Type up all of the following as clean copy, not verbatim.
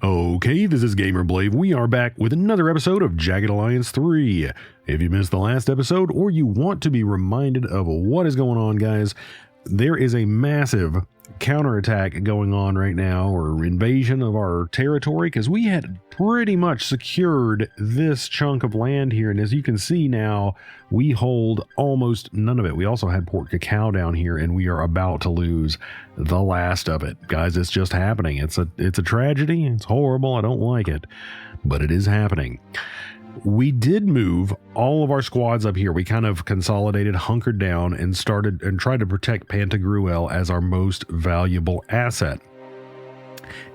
Okay, this is Gamer Blave. We are back with another episode of Jagged Alliance 3. If you missed the last episode or you want to be reminded of what is going on, guys, there is a massive counterattack going on right now, or invasion of our territory, because we had pretty much secured this chunk of land here, and as you can see now, we hold almost none of it. We also had Port Cacao down here, and we are about to lose the last of it. Guys, it's just happening. It's a tragedy. It's horrible. I don't like it, but it is happening. We did move all of our squads up here. We kind of consolidated, hunkered down, and started and tried to protect Pantagruel as our most valuable asset.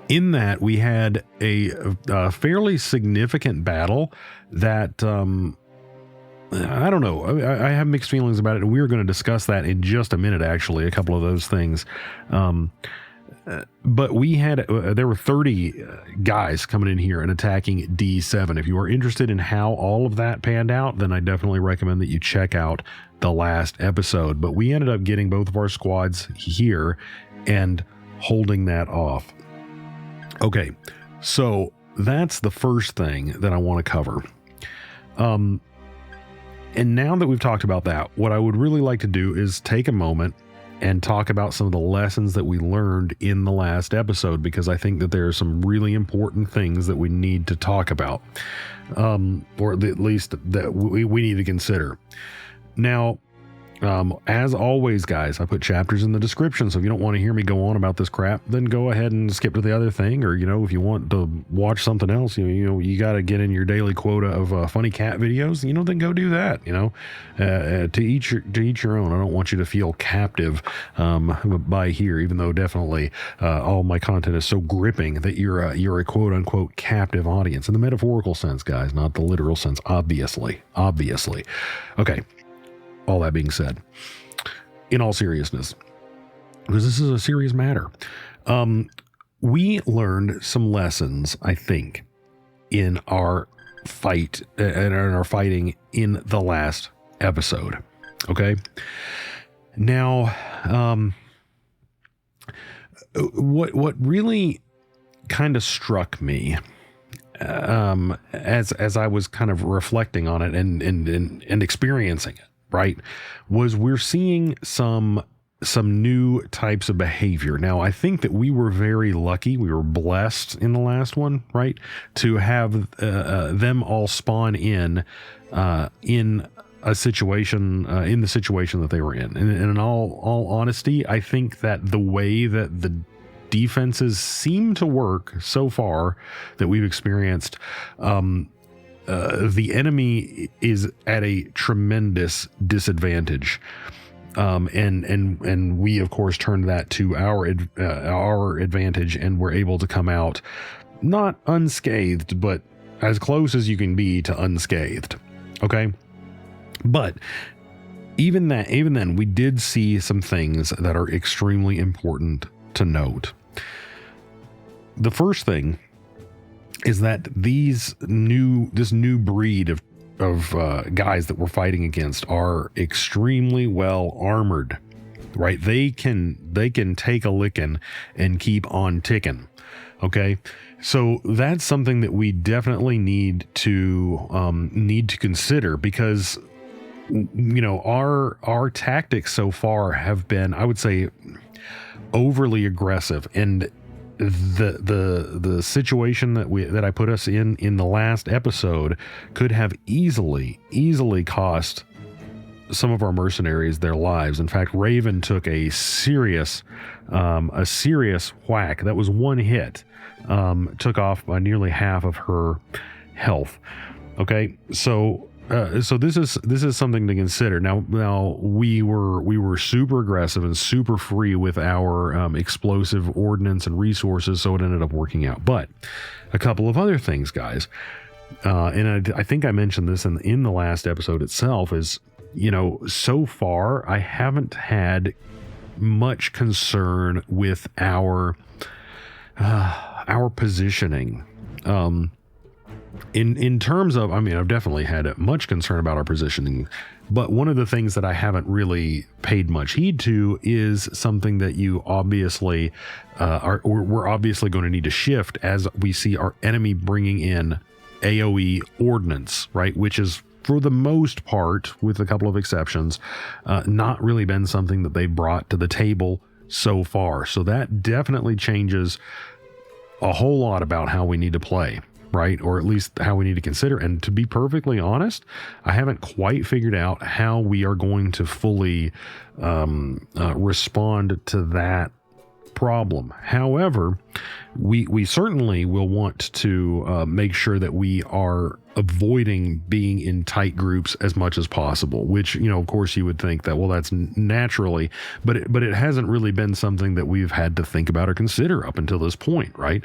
In that, we had a fairly significant battle that, I don't know, I have mixed feelings about it, and we're going to discuss that in just a minute, actually, a couple of those things. But we had, there were 30 guys coming in here and attacking D7. If you are interested in how all of that panned out, then I definitely recommend that you check out the last episode. But we ended up getting both of our squads here and holding that off. Okay, so that's the first thing that I want to cover. And now that we've talked about that, what I would really like to do is take a moment and talk about some of the lessons that we learned in the last episode, because I think that there are some really important things that we need to talk about, or at least that we need to consider. Now, as always, guys, I put chapters in the description, so if you don't want to hear me go on about this crap, then go ahead and skip to the other thing, or, if you want to watch something else, you got to get in your daily quota of funny cat videos, then go do that, to each your own. I don't want you to feel captive by here, even though definitely all my content is so gripping that you're a quote unquote captive audience in the metaphorical sense, guys, not the literal sense, obviously. Okay. All that being said, in all seriousness, because this is a serious matter, we learned some lessons, I think, in our fight and in our fighting in the last episode. Okay. Now, what really kind of struck me, as I was kind of reflecting on it and experiencing it, right, was we're seeing some new types of behavior. Now, I think that we were very lucky. We were blessed in the last one, right, to have them all spawn in a situation, in the situation that they were in. And in all honesty, I think that the way that the defenses seem to work so far that we've experienced, the enemy is at a tremendous disadvantage, and we of course turned that to our advantage, and we're able to come out not unscathed, but as close as you can be to unscathed. Okay, but even then, we did see some things that are extremely important to note. The first thing is that this new breed of guys that we're fighting against are extremely well armored, right? They can take a licking and keep on ticking. Okay, so that's something that we definitely need to consider, because our tactics so far have been, I would say, overly aggressive, and the situation that I put us in the last episode could have easily cost some of our mercenaries their lives. In fact, Raven took a serious whack. That was one hit, took off by nearly half of her health. Okay, so this is something to consider. Now we were super aggressive and super free with our explosive ordnance and resources, so it ended up working out. But a couple of other things, guys, and I think I mentioned this in the last episode itself, is so far I haven't had much concern with our positioning. in terms of, I mean, I've definitely had much concern about our positioning, but one of the things that I haven't really paid much heed to is something that you obviously we're obviously going to need to shift as we see our enemy bringing in AoE ordnance, right? Which is, for the most part, with a couple of exceptions, not really been something that they've brought to the table so far. So that definitely changes a whole lot about how we need to play, right? Or at least how we need to consider. And to be perfectly honest, I haven't quite figured out how we are going to fully respond to that problem. However, we certainly will want to make sure that we are avoiding being in tight groups as much as possible, which, you know, of course you would think that, well, that's naturally, but it hasn't really been something that we've had to think about or consider up until this point, right?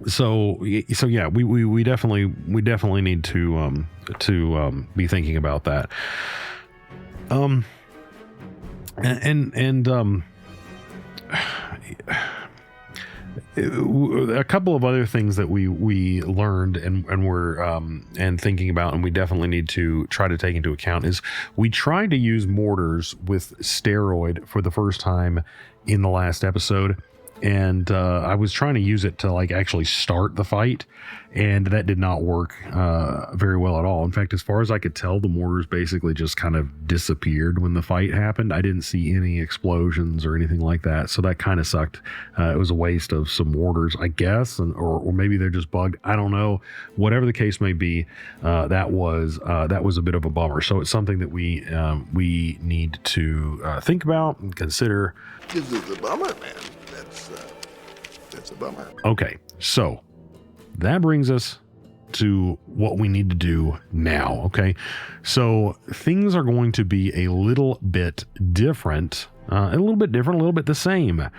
So yeah, we definitely need to be thinking about that. A couple of other things that we learned and were and thinking about, and we definitely need to try to take into account, is we tried to use mortars with steroid for the first time in the last episode, and I was trying to use it to like actually start the fight, and that did not work very well at all. In fact, as far as I could tell, the mortars basically just kind of disappeared when the fight happened. I didn't see any explosions or anything like that, so that kind of sucked. It was a waste of some mortars, I guess, or maybe they're just bugged. I don't know. Whatever the case may be, that was a bit of a bummer. So it's something that we need to think about and consider. This is a bummer, man. That's a bummer. Okay, so that brings us to what we need to do now. Okay, so things are going to be a little bit different, a little bit the same,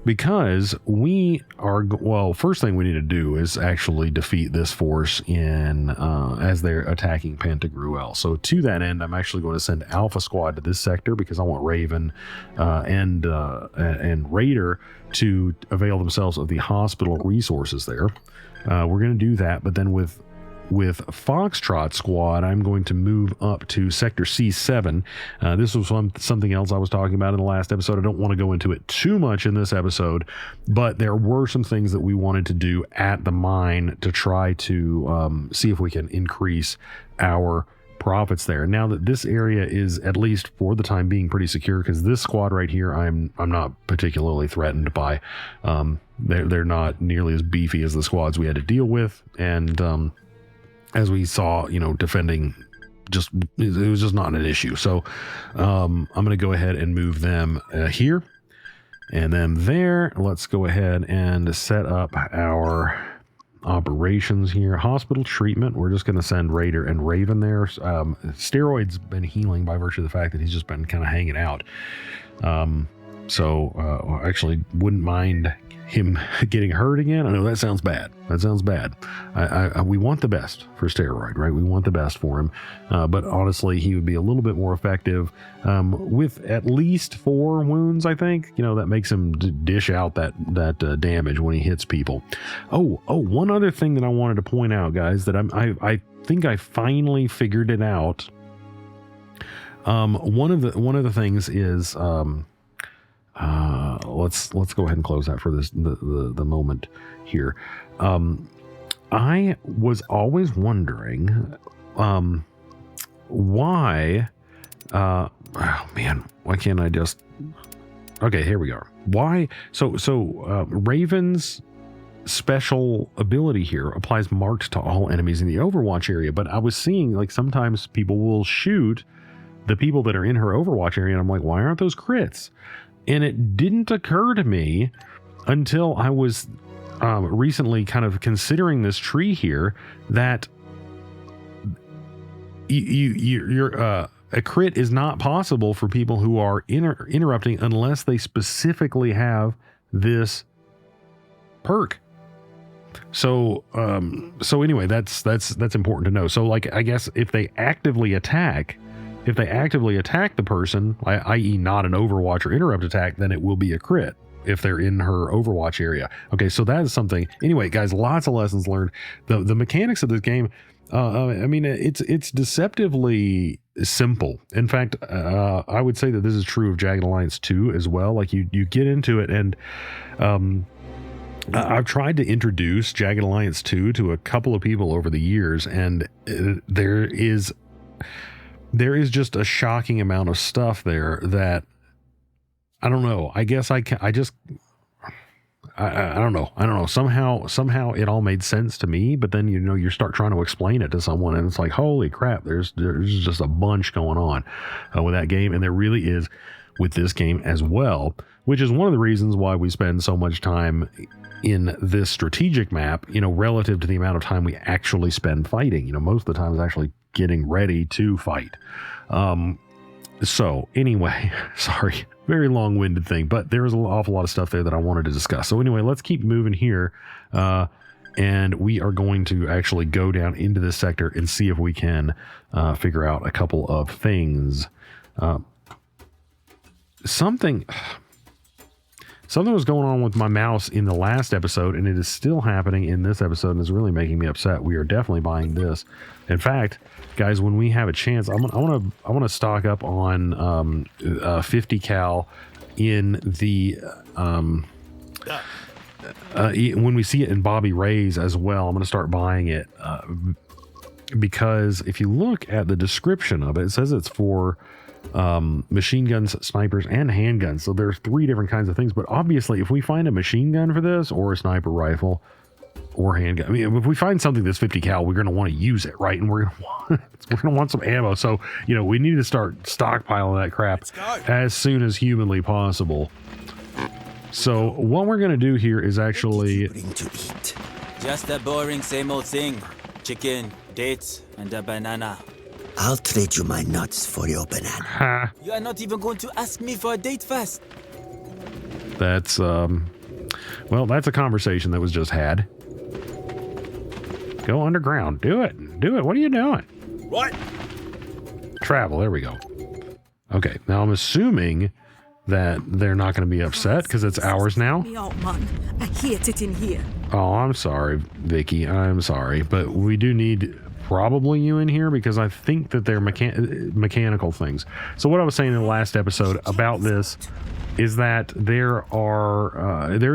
because we are, well, first thing we need to do is actually defeat this force in as they're attacking Pantagruel. So to that end, I'm actually going to send Alpha Squad to this sector because I want Raven and Raider to avail themselves of the hospital resources there. We're going to do that, but then with Foxtrot Squad, I'm going to move up to Sector C7. This was something else I was talking about in the last episode. I don't want to go into it too much in this episode, but there were some things that we wanted to do at the mine to try to see if we can increase our profits there. Now that this area is, at least for the time being, pretty secure, because this squad right here I'm not particularly threatened by. They're not nearly as beefy as the squads we had to deal with, and as we saw, you know, defending it was just not an issue. So I'm going to go ahead and move them here and then there. Let's go ahead and set up our operations here. Hospital treatment, we're just going to send Raider and Raven there. Steroid's been healing by virtue of the fact that he's just been kind of hanging out. So actually wouldn't mind him getting hurt again. I know that sounds bad. We want the best for Steroid, right? We want the best for him. But honestly, he would be a little bit more effective with at least 4 wounds, I think. You know, that makes him dish out that damage when he hits people. Oh, one other thing that I wanted to point out, guys, that I think I finally figured it out. One of the things is let's go ahead and close that for the moment here. I was always wondering why oh man, why can't I just, okay, here we are. Why so Raven's special ability here applies marked to all enemies in the Overwatch area, but I was seeing like sometimes people will shoot the people that are in her Overwatch area, and I'm like, why aren't those crits? And it didn't occur to me until I was recently kind of considering this tree here that a crit is not possible for people who are interrupting unless they specifically have this perk. So anyway, that's important to know. So like, I guess if they actively attack the person, i.e. not an Overwatch or interrupt attack, then it will be a crit. if they're in her Overwatch area. Okay, so that is something. Anyway, guys, lots of lessons learned. The mechanics of this game, I mean, it's deceptively simple. In fact, I would say that this is true of Jagged Alliance 2 as well. Like you get into it, and I've tried to introduce Jagged Alliance 2 to a couple of people over the years, and there is just a shocking amount of stuff there that I don't know. I guess I don't know. Somehow it all made sense to me, but then, you start trying to explain it to someone and it's like, holy crap, there's just a bunch going on with that game. And there really is with this game as well, which is one of the reasons why we spend so much time in this strategic map, relative to the amount of time we actually spend fighting. Most of the time is actually getting ready to fight. So anyway, sorry, very long-winded thing, but there's an awful lot of stuff there that I wanted to discuss. So anyway, let's keep moving here. And we are going to actually go down into this sector and see if we can figure out a couple of things. Something was going on with my mouse in the last episode, and it is still happening in this episode, and it's really making me upset. We are definitely buying this. In fact, guys, when we have a chance, I want to stock up on 50 cal in the when we see it in Bobby Ray's as well. I'm going to start buying it because if you look at the description of it, it says it's for machine guns, snipers, and handguns. So there's 3 different kinds of things, but obviously if we find a machine gun for this, or a sniper rifle, or handgun, I mean, if we find something that's 50 cal, we're going to want to use it, right? And we're going to want some ammo. So, we need to start stockpiling that crap as soon as humanly possible. So what we're going to do here is actually just a boring same old thing. Chicken, dates, and a banana. I'll trade you my nuts for your banana. You are not even going to ask me for a date first. That's, well, that's a conversation that was just had. Go underground. Do it. What are you doing? What? Travel. There we go. Okay. Now I'm assuming that they're not going to be upset because it's ours now. I hate it in here. Oh, I'm sorry, Vicky. I'm sorry. But we do need probably you in here because I think that they're mechanical things. So what I was saying in the last episode about this is that there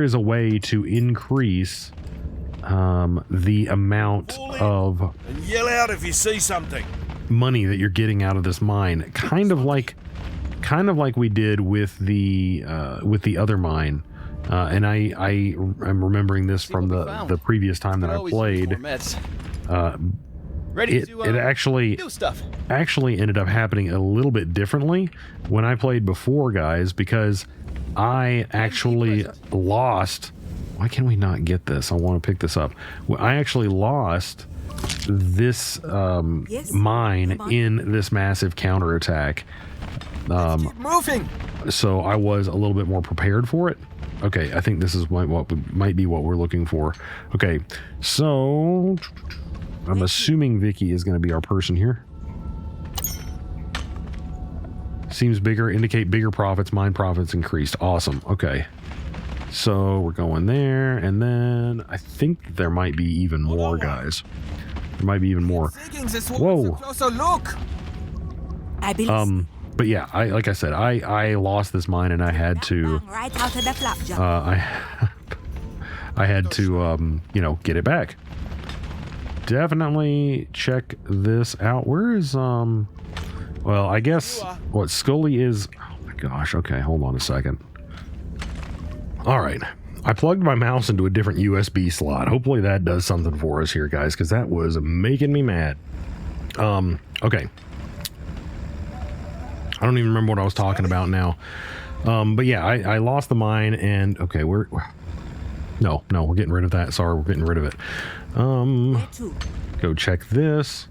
is a way to increase the amount of and yell out if you see something. money that you're getting out of this mine, kind of like we did with the other mine. And I am remembering this from the previous time that I played. It actually ended up happening a little bit differently when I played before, guys, because I actually lost. Why can we not get this? I want to pick this up. I actually lost this mine in this massive counterattack. Moving. So I was a little bit more prepared for it. Okay, I think this is what might be what we're looking for. Okay, so I'm assuming Vicky is going to be our person here. Seems bigger, indicate bigger profits, mine profits increased. Awesome. Okay. So we're going there, and then I think there might be even more, guys. There might be even more. Whoa. But yeah, like I said, I lost this mine, and I had to I had to get it back. Definitely check this out. Where is well, I guess what Scully is. Oh my gosh. Okay, hold on a second. All right, I plugged my mouse into a different USB slot. Hopefully that does something for us here, guys, because that was making me mad. Okay. I don't even remember what I was talking about now. But yeah, I lost the mine, and okay, we're getting rid of that. Sorry, we're getting rid of it. Go check this.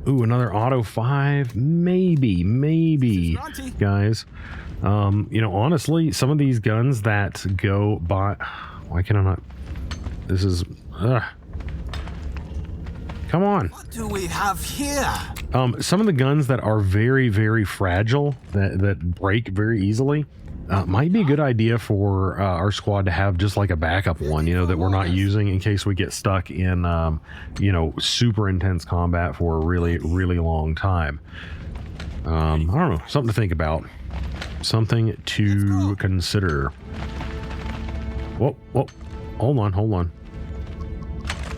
Ooh, another auto 5. Maybe, guys. Honestly, some of these guns that go by... Why can I not... This is... Come on. What do we have here? Some of the guns that are very, very fragile, that break very easily, Might be a good idea for our squad to have just like a backup one, you know, that we're not using in case we get stuck in, you know, super intense combat for a really, really long time. I don't know, something to think about. Something to consider. Whoa, hold on.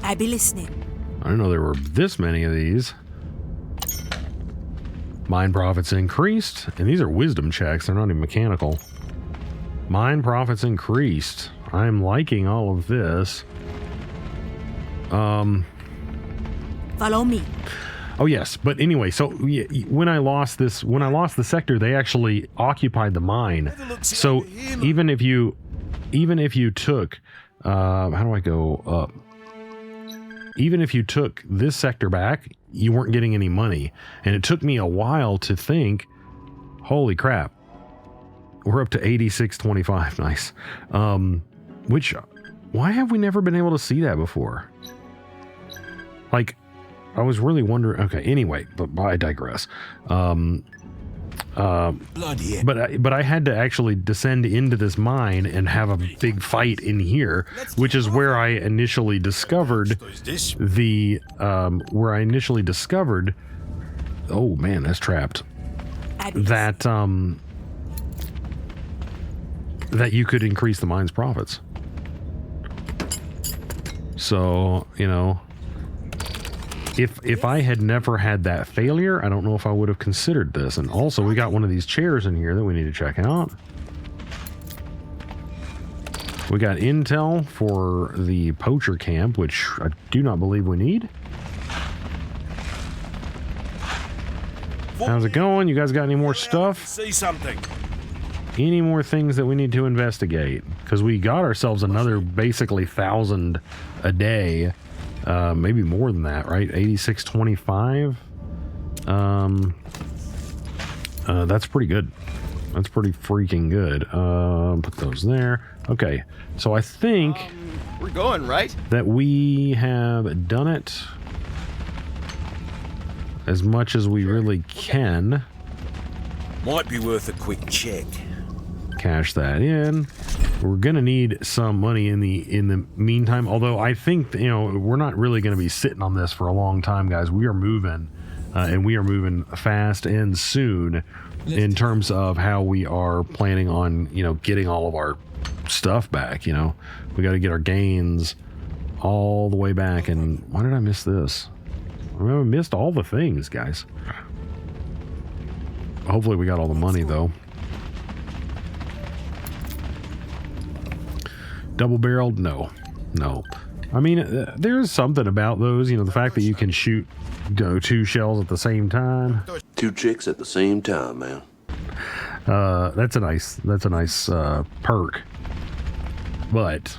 I be listening. I didn't know there were this many of these. Mine profits increased, and these are wisdom checks. They're not even mechanical. Mine profits increased. I'm liking all of this. Follow me. Oh yes, but anyway, so when I lost the sector, they actually occupied the mine. So even if you took, how do I go up? Even if you took this sector back, you weren't getting any money. And it took me a while to think, holy crap, we're up to 86.25. Nice. Why have we never been able to see that before? Like, I was really wondering. Okay, anyway, but I digress. But I had to actually descend into this mine and have a big fight in here, which is where I initially discovered oh man, that's trapped. That you could increase the mine's profits. So, you know, if I had never had that failure, I don't know if I would have considered this. And also, we got one of these chairs in here that we need to check out. We got intel for the poacher camp, which I do not believe we need. How's it going? You guys got any more stuff? See something. Any more things that we need to investigate? Because we got ourselves another basically 1,000 a day. Maybe more than that, right? 86.25. That's pretty good. That's pretty freaking good. Put those there. Okay, so I think We're going, right? that we have done it as much as we really can. Might be worth a quick check. Cash that in. We're gonna need some money in the meantime, although I think, you know, we're not really gonna be sitting on this for a long time, guys. We are moving, and we are moving fast and soon in terms of how we are planning on, you know, getting all of our stuff back. You know, we got to get our gains all the way back. And why did I miss this? I missed all the things, guys. Hopefully we got all the money though. Double-barreled? No. I mean, there's something about those, you know, the fact that you can shoot, you know, 2 shells at the same time. 2 chicks at the same time, man. That's a nice perk, but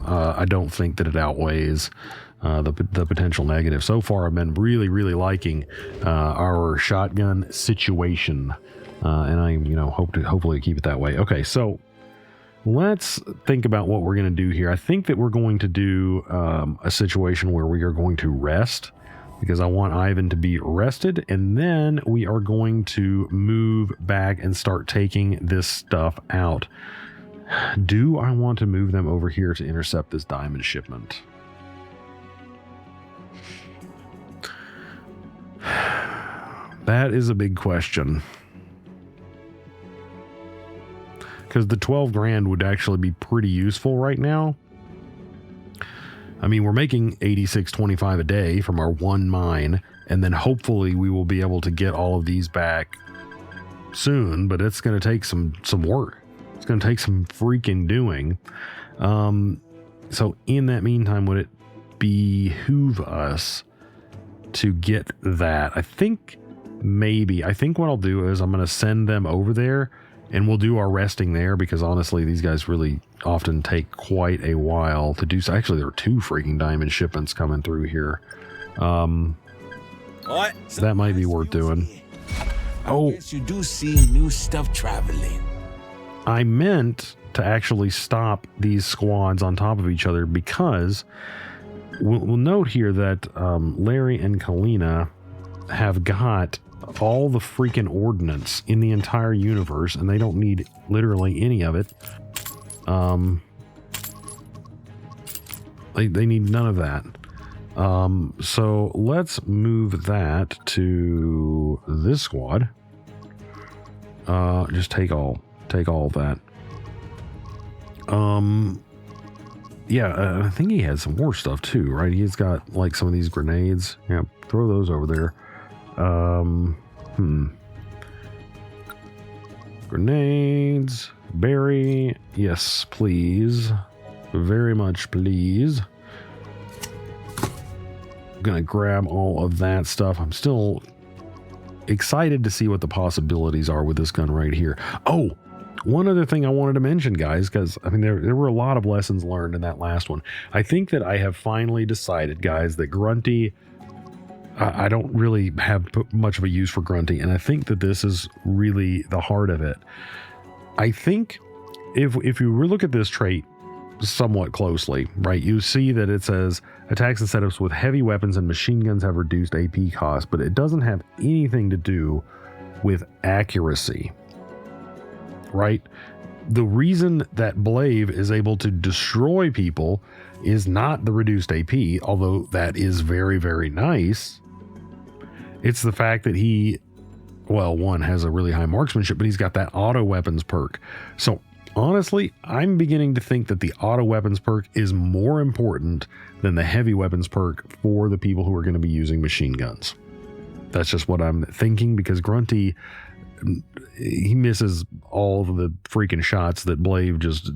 I don't think that it outweighs the potential negative. So far, I've been really liking our shotgun situation, and I, you know, hopefully keep it that way. Okay, so let's think about what we're going to do here. I think that we're going to do a situation where we are going to rest, because I want Ivan to be rested, and then we are going to move back and start taking this stuff out. Do I want to move them over here to intercept this diamond shipment? That is a big question. Because the 12 grand would actually be pretty useful right now. I mean, we're making 86.25 a day from our one mine, and then hopefully we will be able to get all of these back soon, but it's going to take some work. It's going to take some freaking doing. So in that meantime, would it behoove us to get that? I think what I'll do is I'm going to send them over there, and we'll do our resting there, because honestly, these guys really often take quite a while to do so. Actually, there are 2 freaking diamond shipments coming through here. That might be worth doing. Oh, You do see new stuff traveling. I meant to actually stop these squads on top of each other, because we'll note here that Larry and Kalina have got all the freaking ordnance in the entire universe, and they don't need literally any of it. They need none of that. So let's move that to this squad. Just take all of that. Yeah, I think he has some more stuff too, right? He's got like some of these grenades. Yeah, throw those over there. Grenades, berry. Yes, please. Very much, please. I'm gonna grab all of that stuff. I'm still excited to see what the possibilities are with this gun right here. Oh, one other thing I wanted to mention, guys, because I mean there were a lot of lessons learned in that last one. I think that I have finally decided, guys, that Grunty, I don't really have much of a use for Grunty, and I think that this is really the heart of it. I think if you look at this trait somewhat closely, right, you see that it says attacks and setups with heavy weapons and machine guns have reduced AP cost, but it doesn't have anything to do with accuracy, right? The reason that Blaive is able to destroy people is not the reduced AP, although that is very, very nice. It's the fact that he, well, one, has a really high marksmanship, but he's got that auto weapons perk. So honestly, I'm beginning to think that the auto weapons perk is more important than the heavy weapons perk for the people who are going to be using machine guns. That's just what I'm thinking, because Grunty, he misses all of the freaking shots that Blaive just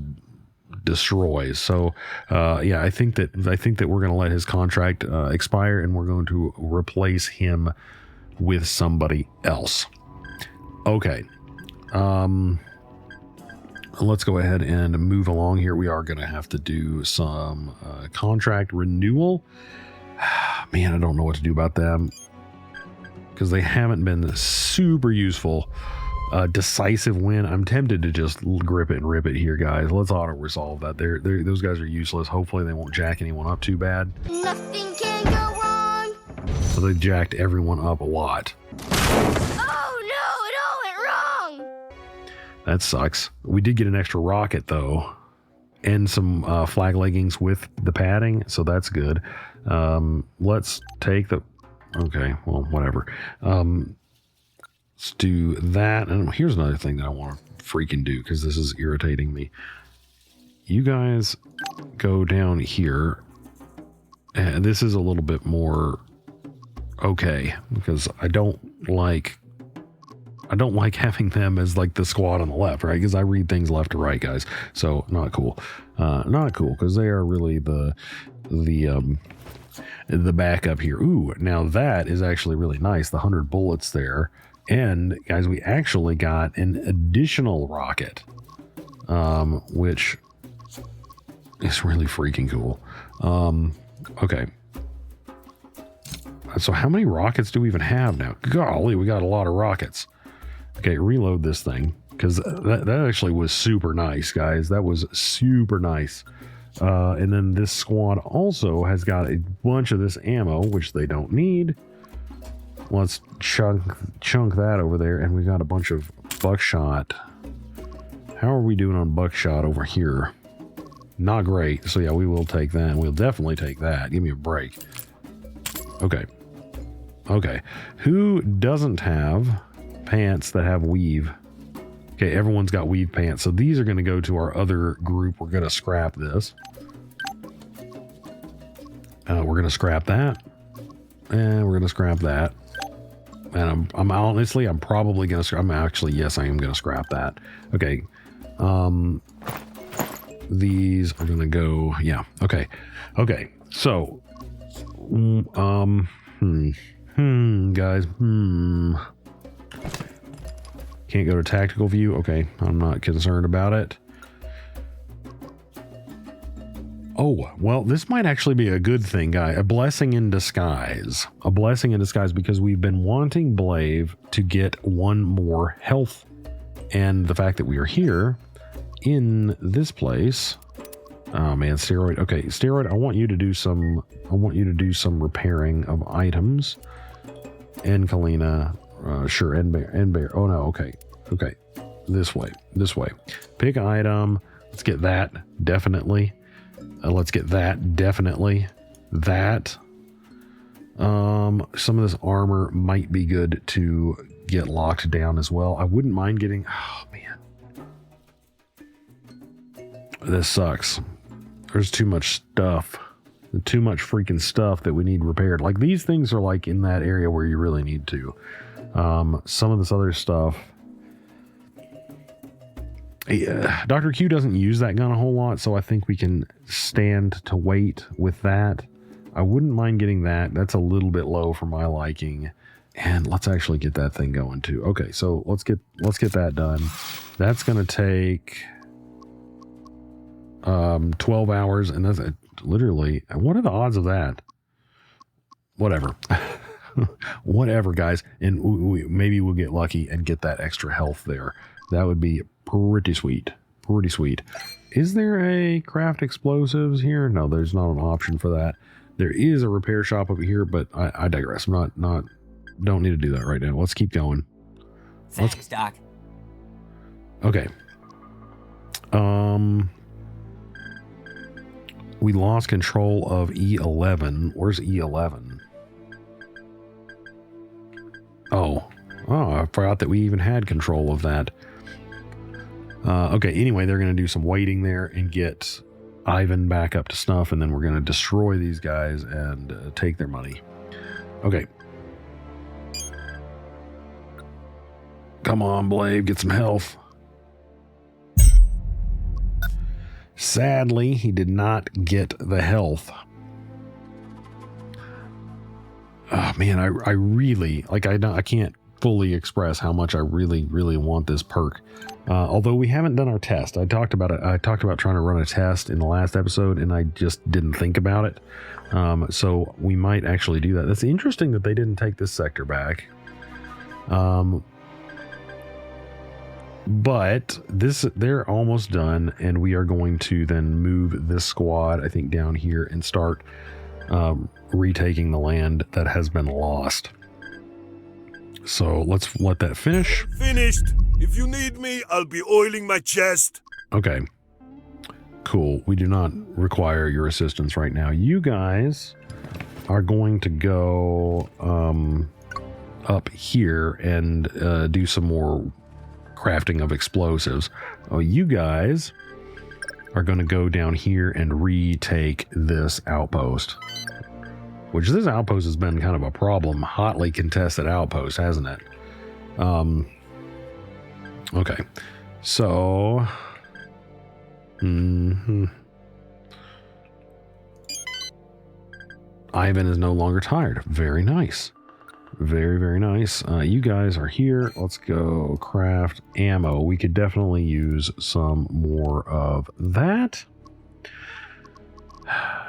destroys. So yeah, I think that we're going to let his contract expire, and we're going to replace him with somebody else. Okay. Let's go ahead and move along here. We are going to have to do some contract renewal. Man, I don't know what to do about them, because they haven't been super useful. Decisive win. I'm tempted to just grip it and rip it here, guys. Let's auto resolve that. Those guys are useless. Hopefully they won't jack anyone up too bad. Nothing can go wrong. So they jacked everyone up a lot. Oh no, it all went wrong. That sucks. We did get an extra rocket though, and some flag leggings with the padding, so that's good. Let's take the... Okay, well, whatever. Let's do that. And here's another thing that I want to freaking do, because this is irritating me. You guys go down here, and this is a little bit more okay, because I don't like having them as like the squad on the left, right? Because I read things left to right, guys. So not cool. Not cool, because they are really the backup here. Ooh, now that is actually really nice. The 100 bullets there. And guys, we actually got an additional rocket, which is really freaking cool. Okay. So how many rockets do we even have now? Golly, we got a lot of rockets. Okay, reload this thing, because that actually was super nice, guys. That was super nice. And then this squad also has got a bunch of this ammo, which they don't need. Let's chunk that over there, and we got a bunch of buckshot. How are we doing on buckshot over here? Not great. So yeah, we will take that. We'll definitely take that. Give me a break. Okay. Okay. Who doesn't have pants that have weave? Okay, everyone's got weave pants. So these are going to go to our other group. We're going to scrap this. We're going to scrap that. And we're going to scrap that. And I'm honestly, I'm probably going to, yes, I am going to scrap that. Okay. These are going to go, yeah. Okay. Okay. So, guys, can't go to tactical view. Okay. I'm not concerned about it. Oh, well, this might actually be a good thing, guy. A blessing in disguise. A blessing in disguise, because we've been wanting Blaive to get one more health. And the fact that we are here in this place. Oh man, Steroid. Okay, Steroid, I want you to do some repairing of items. And Kalina, Sure, end bear. Oh no, okay. This way. Pick item. Let's get that, definitely. Let's get that, definitely. That. Some of this armor might be good to get locked down as well. I wouldn't mind getting... Oh, man. This sucks. There's too much stuff. Too much freaking stuff that we need repaired. Like, these things are like in that area where you really need to. Some of this other stuff... Dr. Q doesn't use that gun a whole lot, so I think we can stand to wait with that. I wouldn't mind getting that. That's a little bit low for my liking. And let's actually get that thing going too. Okay, so let's get that done. That's going to take 12 hours, and that's literally, what are the odds of that? Whatever. Whatever, guys. And maybe we'll get lucky and get that extra health there. That would be pretty sweet. Pretty sweet. Is there a craft explosives here? No, there's not an option for that. There is a repair shop over here, but I digress. I'm don't need to do that right now. Let's keep going. Thanks, Doc. Okay. We lost control of E11. Where's E11? Oh, I forgot that we even had control of that. Okay, anyway, they're going to do some waiting there and get Ivan back up to snuff, and then we're going to destroy these guys and take their money. Okay. Come on, Blade, get some health. Sadly, he did not get the health. Oh, man, I really, like, I can't fully express how much I really, really want this perk. Although we haven't done our test. I talked about it. I talked about trying to run a test in the last episode, and I just didn't think about it. So we might actually do that. That's interesting that they didn't take this sector back. But they're almost done, and we are going to then move this squad, I think, down here and start retaking the land that has been lost. So let's let that finish. Finished. If you need me, I'll be oiling my chest. Okay. Cool. We do not require your assistance right now. You guys are going to go up here and do some more crafting of explosives. Oh, you guys are going to go down here and retake this outpost. Which this outpost has been kind of a problem. Hotly contested outpost, hasn't it? Okay. So... Ivan is no longer tired. Very nice. Very, very nice. You guys are here. Let's go craft ammo. We could definitely use some more of that.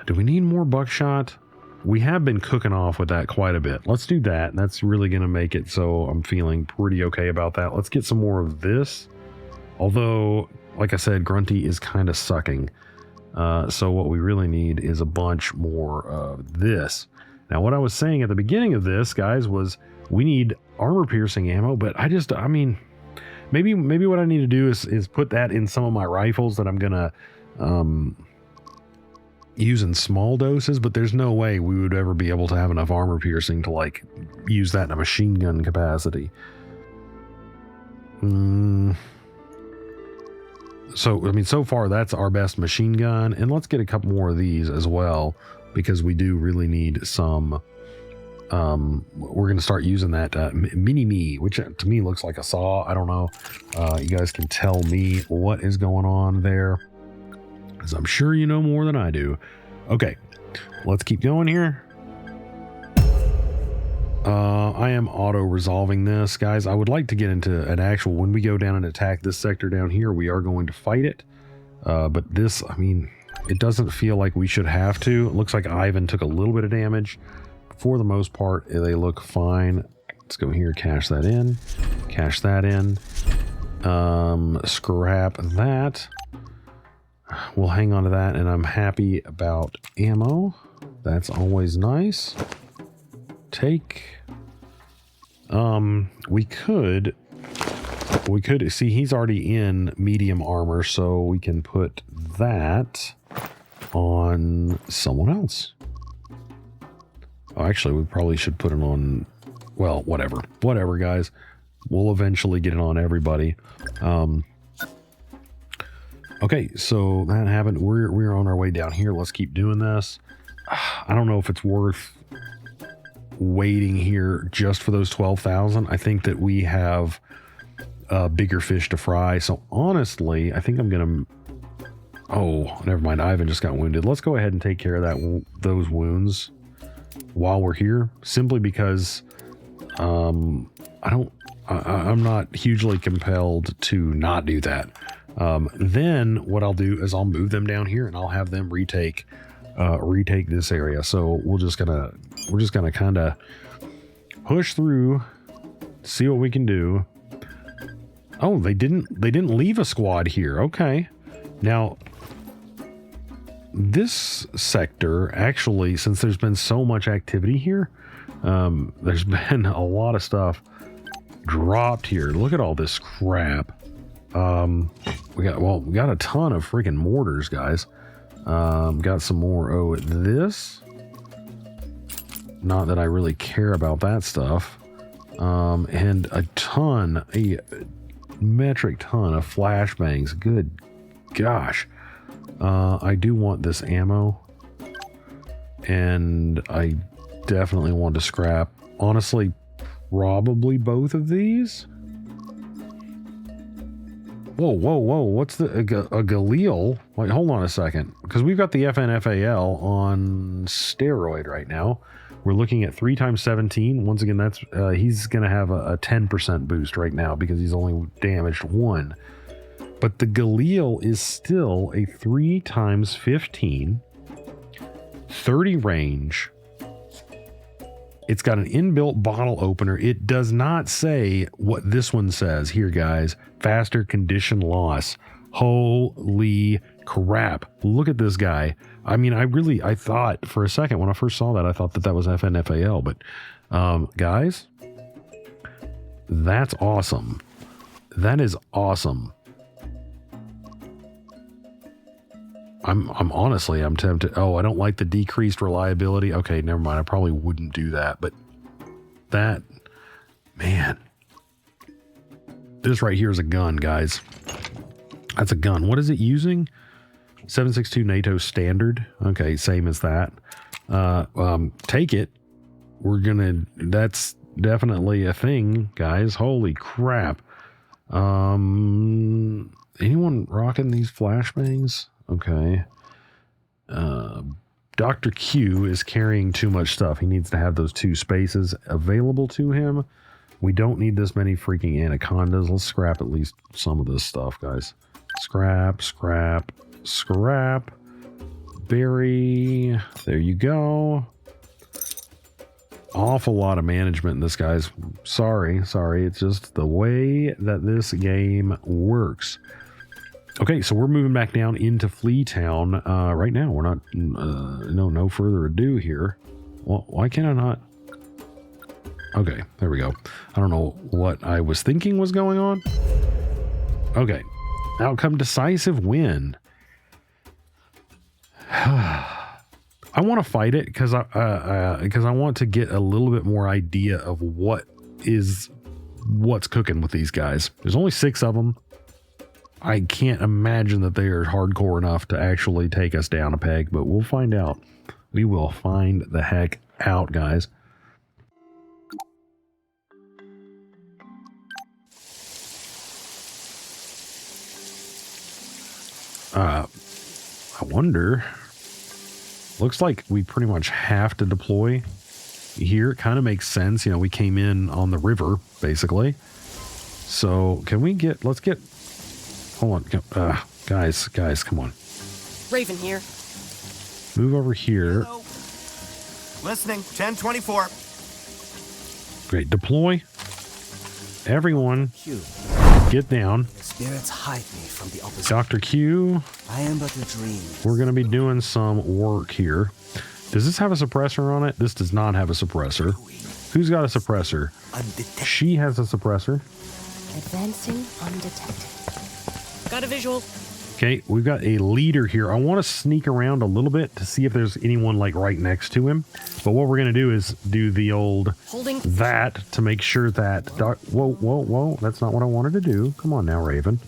Do we need more buckshot? We have been cooking off with that quite a bit. Let's do that. That's really going to make it so I'm feeling pretty okay about that. Let's get some more of this. Although, like I said, Grunty is kind of sucking. So what we really need is a bunch more of this. Now, what I was saying at the beginning of this, guys, was we need armor-piercing ammo, but I mean, maybe what I need to do is put that in some of my rifles that I'm going to use in small doses, but there's no way we would ever be able to have enough armor-piercing to, like, use that in a machine gun capacity. So, I mean, so far, that's our best machine gun, and let's get a couple more of these as well, because we do really need some, we're going to start using that mini-me, which to me looks like a saw. I don't know. You guys can tell me what is going on there, because I'm sure you know more than I do. Okay, let's keep going here. I am auto-resolving this, guys. I would like to get into an actual, when we go down and attack this sector down here, we are going to fight it. But this, I mean, it doesn't feel like we should have to. It looks like Ivan took a little bit of damage. For the most part, they look fine. Let's go here, cash that in. Cash that in. Scrap that. We'll hang on to that, and I'm happy about ammo. That's always nice. Take We could see he's already in medium armor, so we can put that on someone else. Oh, actually, we probably should put it on, well, whatever, guys. We'll eventually get it on everybody. Okay, so that happened. We're on our way down here. Let's keep doing this. I don't know if it's worth waiting here just for those 12,000. I think that we have bigger fish to fry. So honestly, I think I'm gonna. Oh, never mind. Ivan just got wounded. Let's go ahead and take care of those wounds while we're here. Simply because I'm not hugely compelled to not do that. Then what I'll do is I'll move them down here and I'll have them retake this area. So we're just gonna kind of push through, see what we can do. Oh, they didn't leave a squad here. Okay. Now this sector, actually, since there's been so much activity here, there's been a lot of stuff dropped here. Look at all this crap. We got a ton of freaking mortars, guys. Got some more. Oh, this. Not that I really care about that stuff. And a metric ton of flashbangs. Good gosh. I do want this ammo. And I definitely want to scrap. Honestly, probably both of these. Whoa. What's a Galil? Wait, hold on a second. Because we've got the FNFAL on steroid right now. We're looking at 3 times 17. Once again, that's he's going to have a 10% boost right now because he's only damaged 1. But the Galil is still a 3 times 15, 30 range. It's got an inbuilt bottle opener. It does not say what this one says here, guys. Faster condition loss. Holy crap. Look at this guy. I mean, I thought for a second when I first saw that, I thought that was FNFAL. But guys, that's awesome. That is awesome. I'm honestly tempted. Oh, I don't like the decreased reliability. Okay, never mind. I probably wouldn't do that, but that, man, this right here is a gun, guys. That's a gun. What is it using? 7.62 NATO standard. Okay, same as that. Take it. That's definitely a thing, guys. Holy crap. Anyone rocking these flashbangs? Okay. Dr. Q is carrying too much stuff. He needs to have those 2 spaces available to him. We don't need this many freaking anacondas. Let's scrap at least some of this stuff, guys. Scrap. Bury. There you go. Awful lot of management in this, guys. Sorry. It's just the way that this game works. Okay, so we're moving back down into Fleatown right now. We're not, no further ado here. Well, why can I not? Okay, there we go. I don't know what I was thinking was going on. Okay, outcome decisive win. I want to fight it because I want to get a little bit more idea of what's cooking with these guys. There's only 6 of them. I can't imagine that they are hardcore enough to actually take us down a peg, but we'll find out. We will find the heck out, guys. I wonder. Looks like we pretty much have to deploy here. It kind of makes sense. You know, we came in on the river, basically. So can we let's get, hold on. Guys, come on. Raven here. Move over here. Hello. Listening, 1024. Great. Deploy. Everyone, Q. get down. Spirits hide me from the opposite. Dr. Q. I am but a dream. We're going to be doing some work here. Does this have a suppressor on it? This does not have a suppressor. Who's got a suppressor? Undetected. She has a suppressor. Advancing undetected. Got a visual. Okay, we've got a leader here. I want to sneak around a little bit to see if there's anyone like right next to him. But what we're going to do is do the old Holding. that to make sure that... Whoa. That's not what I wanted to do. Come on now, Raven.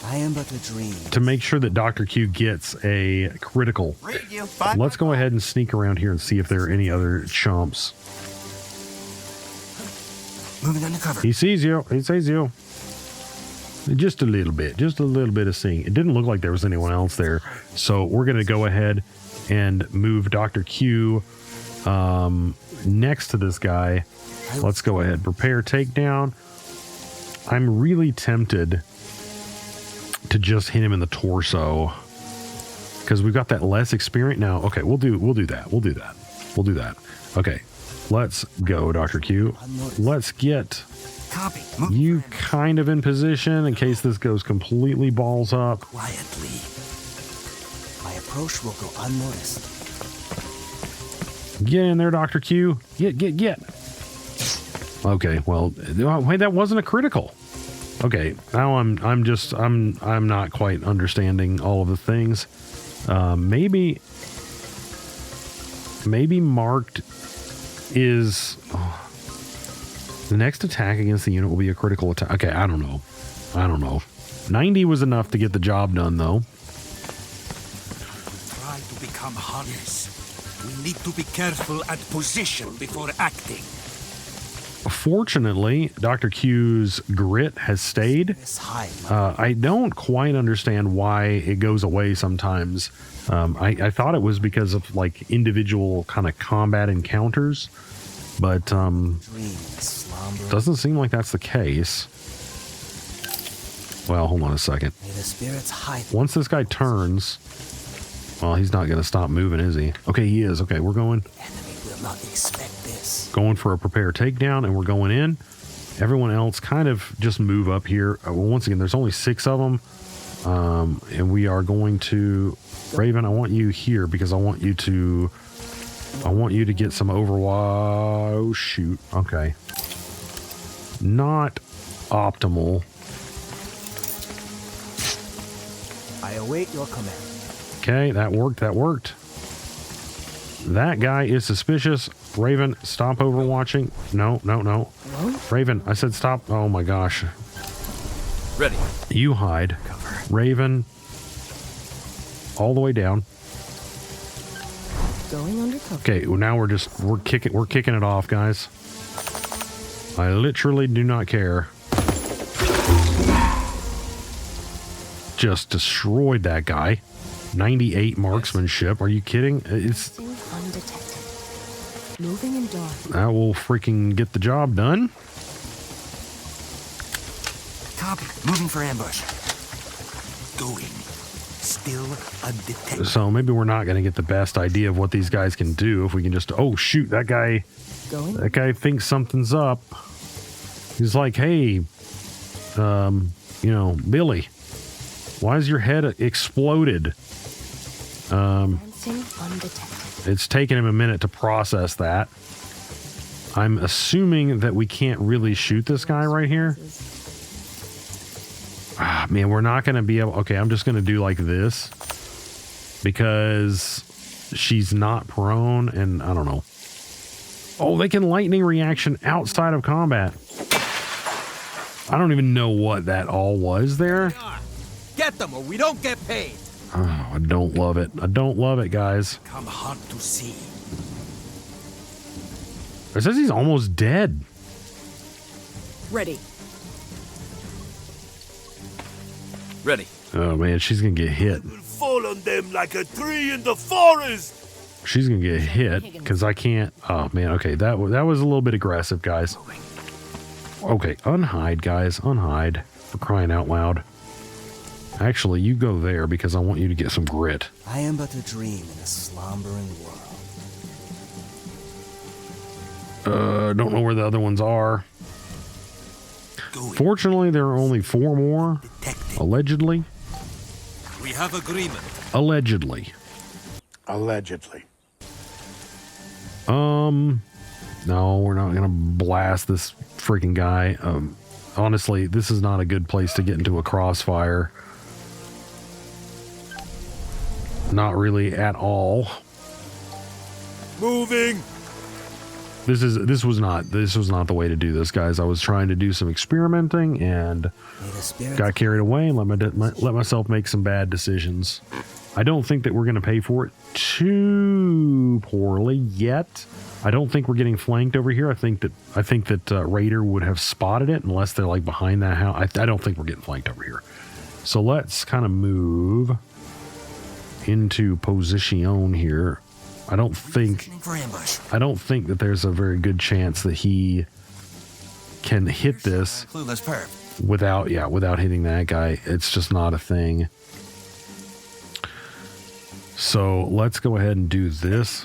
I am but a dream. To make sure that Dr. Q gets a critical. Read you. Bye. Let's go ahead and sneak around here and see if there are any other chumps. Moving undercover. He sees you. He sees you. Just a little bit. Just a little bit of seeing. It didn't look like there was anyone else there. So we're going to go ahead and move Dr. Q next to this guy. Let's go ahead. Prepare takedown. I'm really tempted to just hit him in the torso because we've got that less experience now. Okay, we'll do that. Okay, let's go, Dr. Q. Let's get Copy. you kind of in position in case this goes completely balls up. Quietly. My approach will go unnoticed. Get in there, Dr. Q. Get. Okay, well, wait, that wasn't a critical. Okay, now I'm not quite understanding all of the things. Maybe marked is the next attack against the unit will be a critical attack. Okay, I don't know. 90 was enough to get the job done, though. Try to become hunters. We need to be careful and position before acting. Fortunately, Dr. Q's grit has stayed. This high. I don't quite understand why it goes away sometimes. I thought it was because of like individual kind of combat encounters, but doesn't seem like that's the case. Well, hold on a second. May the spirits hide. Once this guy turns, well, he's not going to stop moving, is he? Okay, he is. Okay, we're going. Enemy will not expect this. Going for a prepare takedown, and we're going in. Everyone else kind of just move up here. Once again, there's only 6 of them, and we are going to... Raven, I want you here because I want you to get some overwatch. Oh, shoot. Okay. Not optimal. I await your command. Okay, that worked. That guy is suspicious. Raven, stop overwatching. No. Hello? Raven, I said stop. Oh my gosh. Ready. You hide. Raven, all the way down. Going undercover. Okay, well now we're kicking it off, guys. I literally do not care. Just destroyed that guy. 98 marksmanship. Are you kidding? It's Undetected. Moving in dark. that will freaking get the job done. Copy. Moving for ambush. Going. Still undetected. So maybe we're not going to get the best idea of what these guys can do if we can just... Oh, shoot, that guy thinks something's up. He's like, hey, Billy, why is your head exploded? Advancing undetected. It's taken him a minute to process that. I'm assuming that we can't really shoot this guy right here. Ah, man, we're not going to be able... Okay, I'm just going to do like this because she's not prone and I don't know. Oh, they can lightning reaction outside of combat. I don't even know what that all was there. Get them or we don't get paid. Oh, I don't love it. I don't love it, guys. Come hunt to see. It says he's almost dead. Ready. Ready. Oh, man, she's going to get hit. Will fall on them like a tree in the forest. She's going to get hit because I can't... Oh, man, okay. That was a little bit aggressive, guys. Okay, unhide, guys. Unhide. For crying out loud. Actually, you go there because I want you to get some grit. I am but a dream in a slumbering world. Don't know where the other ones are. Fortunately, there are only 4 more. Allegedly. We have agreement. Allegedly. Allegedly. No, we're not gonna blast this freaking guy. Honestly, this is not a good place to get into a crossfire. Not really at all. Moving. This was not the way to do this, guys. I was trying to do some experimenting and got carried away and let myself make some bad decisions. I don't think that we're going to pay for it too poorly yet. I don't think we're getting flanked over here. I think that Raider would have spotted it unless they're like behind that house. I don't think we're getting flanked over here. So let's kind of move into position here. I don't think that there's a very good chance that he can hit this without hitting that guy. It's just not a thing. So let's go ahead and do this.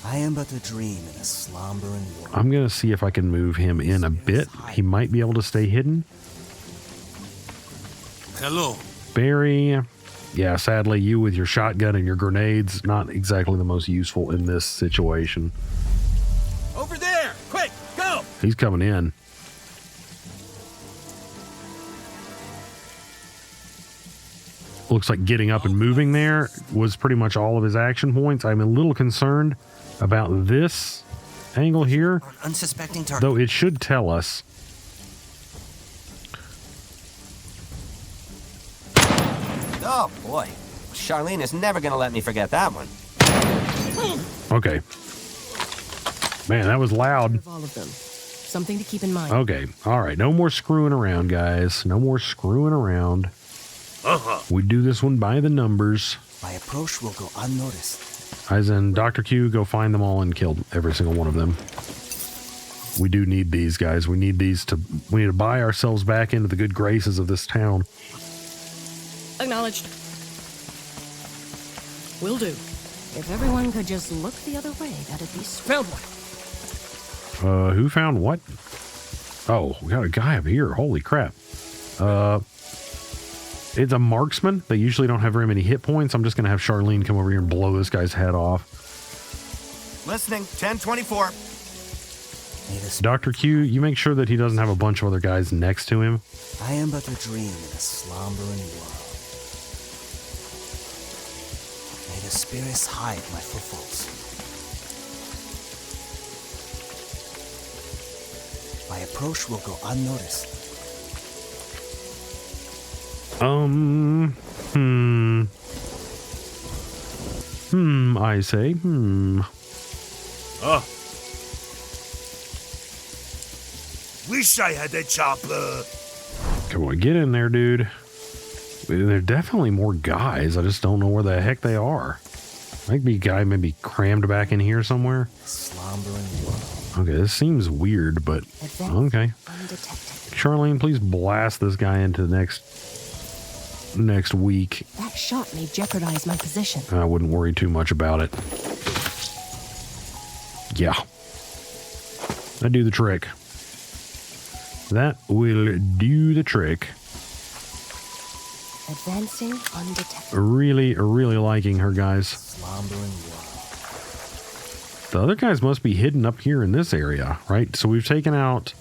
I am but a dream in a slumbering world. I'm going to see if I can move him in a bit. He might be able to stay hidden. Hello. Barry. Yeah, sadly, you with your shotgun and your grenades, not exactly the most useful in this situation. Over there! Quick, go! He's coming in. Looks like getting up and moving there was pretty much all of his action points. I'm a little concerned about this angle here, Unsuspecting target. though it should tell us. Oh boy, Charlene is never gonna let me forget that one. Okay. Man, that was loud. Of all of them. Something to keep in mind. Okay. All right. No more screwing around, guys. No more screwing around. We do this one by the numbers. My approach will go unnoticed. As in, Dr. Q, go find them all and kill every single one of them. We do need these, guys. We need to buy ourselves back into the good graces of this town. Acknowledged. Will do. If everyone could just look the other way, that'd be sweet. Found one. Who found what? Oh, we got a guy up here. Holy crap. It's a marksman. They usually don't have very many hit points. I'm just going to have Charlene come over here and blow this guy's head off. Listening, 1024. Dr. Q, you make sure that he doesn't have a bunch of other guys next to him. I am but a dream in a slumbering world. May the spirits hide my footfalls. My approach will go unnoticed. I say, Wish I had a chopper. Come on, get in there, dude. There are definitely more guys. I just don't know where the heck they are. Might be a guy maybe crammed back in here somewhere. Slumbering world. Okay, this seems weird, but okay. Charlene, please blast this guy into the next week. That shot may jeopardize my position. I wouldn't worry too much about it. Yeah. That'd do the trick. That will do the trick. Advancing undetected. Really liking her, guys. Slumbering world. The other guys must be hidden up here in this area, right? So we've taken out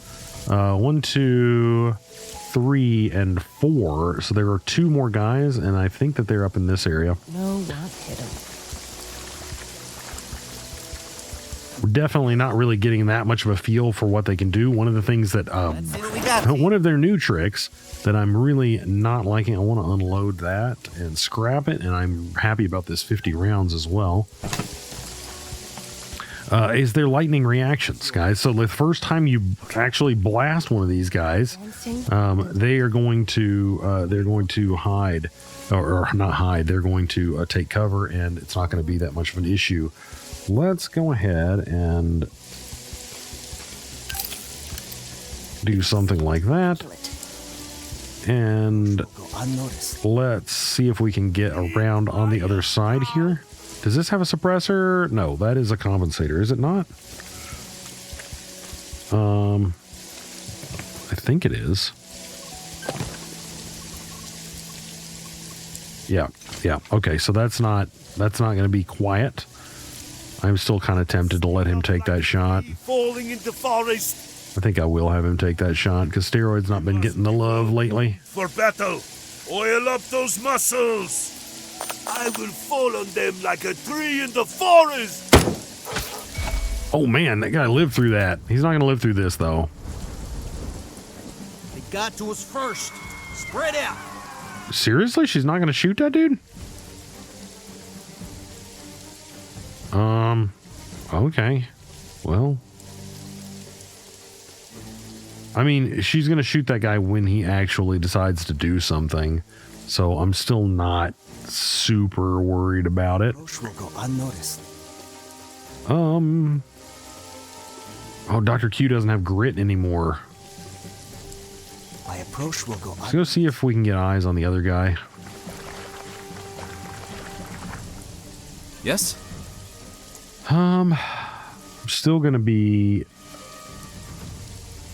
1, 2, 3, and 4. So there are 2 more guys, and I think that they're up in this area. No, not hidden. We're definitely not really getting that much of a feel for what they can do. One of the things that one of their new tricks that I'm really not liking, I want to unload that and scrap it, and I'm happy about this 50 rounds as well, is their lightning reactions, guys. So the first time you actually blast one of these guys, they are going to hide, or not hide, they're going to take cover, and it's not going to be that much of an issue. Let's go ahead and do something like that. And let's see if we can get around on the other side here. Does this have a suppressor? No, that is a compensator, is it not? I think it is. Yeah. Okay, so that's not going to be quiet. I'm still kind of tempted to let him take that shot. Falling into forest. I think I will have him take that shot because steroids not been getting the love lately. For battle. Oil up those muscles. I will fall on them like a tree in the forest. Oh man, that guy lived through that. He's not going to live through this though. They got to us first. Spread out. Seriously? She's not going to shoot that dude? Okay. Well, I mean, she's going to shoot that guy when he actually decides to do something. So I'm still not super worried about it. Approach will go unnoticed. Oh, Dr. Q doesn't have grit anymore. My approach will go Let's go see if we can get eyes on the other guy. Yes? I'm still going to be...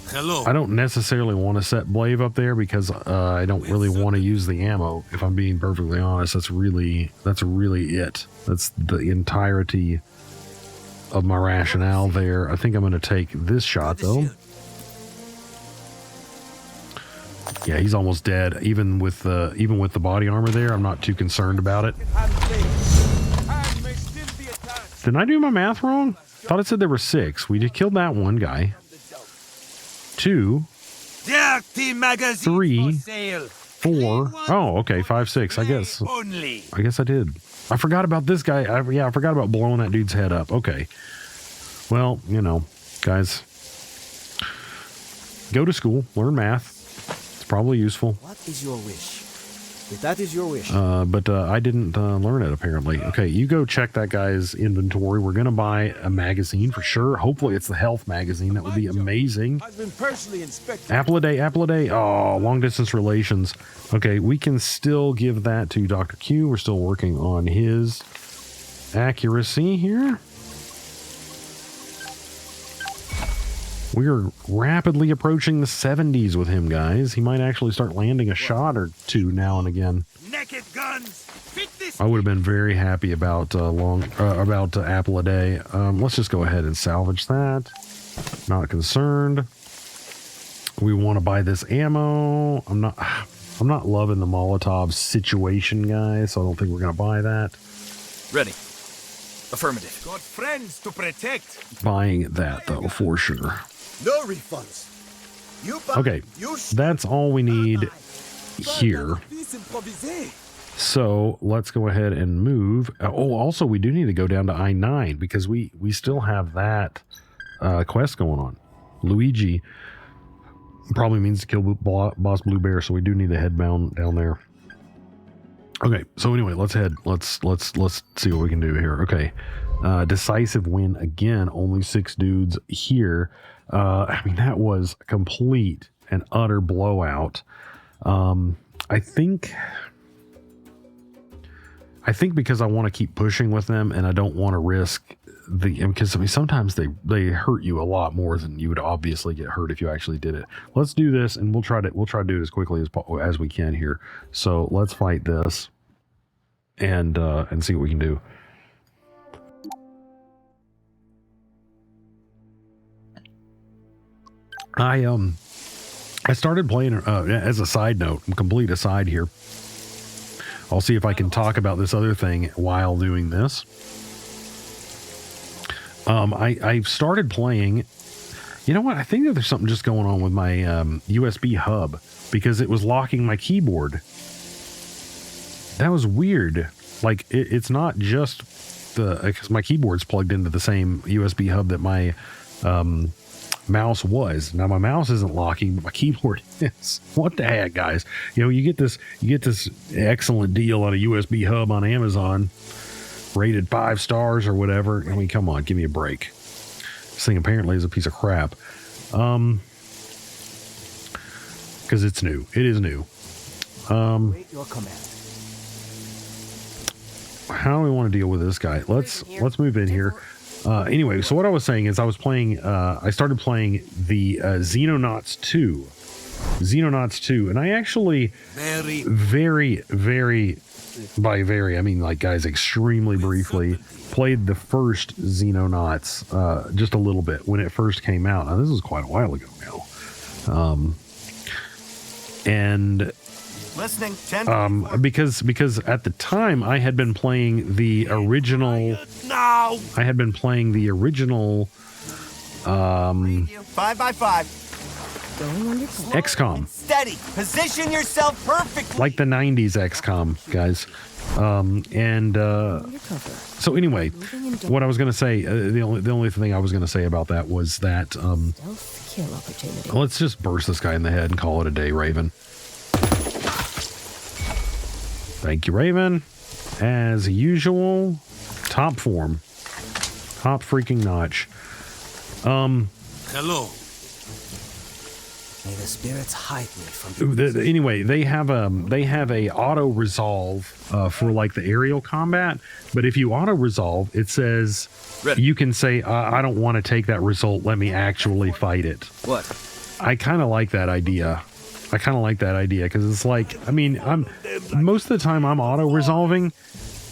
Hello. I don't necessarily want to set Blave up there because I don't really want to use the ammo. If I'm being perfectly honest, that's really it. That's the entirety of my rationale there. I think I'm going to take this shot though. Yeah, he's almost dead. Even with the body armor there, I'm not too concerned about it. Didn't I do my math wrong? Thought it said there were 6. We just killed that one guy. 2, 3, 4. Oh, okay, 5, 6. I guess I did. I forgot about this guy. I forgot about blowing that dude's head up. Okay. Well, you know, guys, go to school, learn math. It's probably useful. What is your wish? If that is your wish. But I didn't learn it, apparently. Okay, you go check that guy's inventory. We're going to buy a magazine for sure. Hopefully it's the health magazine. That would be amazing. I've been personally inspected. Apple a day. Oh, long distance relations. Okay, we can still give that to Dr. Q. We're still working on his accuracy here. We are rapidly approaching the 70s with him, guys. He might actually start landing a shot or two now and again. Naked guns. I would have been very happy about apple a day. Let's just go ahead and salvage that. Not concerned. We want to buy this ammo. I'm not loving the Molotov situation, guys. So I don't think we're gonna buy that. Ready. Affirmative. Got friends to protect. Buying that though for sure. No refunds. Okay, that's all we need here. So let's go ahead and move. Oh, also we do need to go down to I-9 because we still have that quest going on. Luigi probably means to kill Boss Blue Bear, so we do need to head down there. Okay, so anyway, let's head. Let's see what we can do here. Okay, decisive win again. Only 6 dudes here. I mean, that was a complete and utter blowout. I think because I want to keep pushing with them and I don't want to risk because I mean sometimes they hurt you a lot more than you would obviously get hurt if you actually did it. Let's do this and we'll try to do it as quickly as we can here. So let's fight this and see what we can do. I started playing as a side note, complete aside here. I'll see if I can talk about this other thing while doing this. I started playing. You know what? I think that there's something just going on with my USB hub because it was locking my keyboard. That was weird. Like it's not just because my keyboard's plugged into the same USB hub that my mouse was. Now my mouse isn't locking, but my keyboard is. What the heck, guys? You know, you get this excellent deal on a USB hub on Amazon, rated 5 stars or whatever. I mean, come on, give me a break. This thing apparently is a piece of crap. Because it's new. It is new. Wait your command. How do we want to deal with this guy? Let's move in here. Anyway, so what I was saying is I started playing the Xenonauts 2, and I actually very, very by very, I mean, like, guys, extremely briefly, played the first Xenonauts just a little bit when it first came out. Now, this was quite a while ago now. And Listening. because at the time I had been playing the original. Now. I had been playing the original. 5x5. Going under cover. XCOM. Steady. Position yourself perfectly. Like the 90s XCOM, guys. So anyway, what I was going to say, the only thing I was going to say about that was that Stealth kill opportunity. let's just burst this guy in the head and call it a day, Raven. Thank you, Raven. As usual, top form. Top freaking notch. Hello. May the spirits hide me from Anyway, they have a auto resolve for like the aerial combat, but if you auto resolve, it says you can say I don't want to take that result. Let me actually fight it. What? I kind of like that idea. Because it's like, I mean, I'm most of the time I'm auto resolving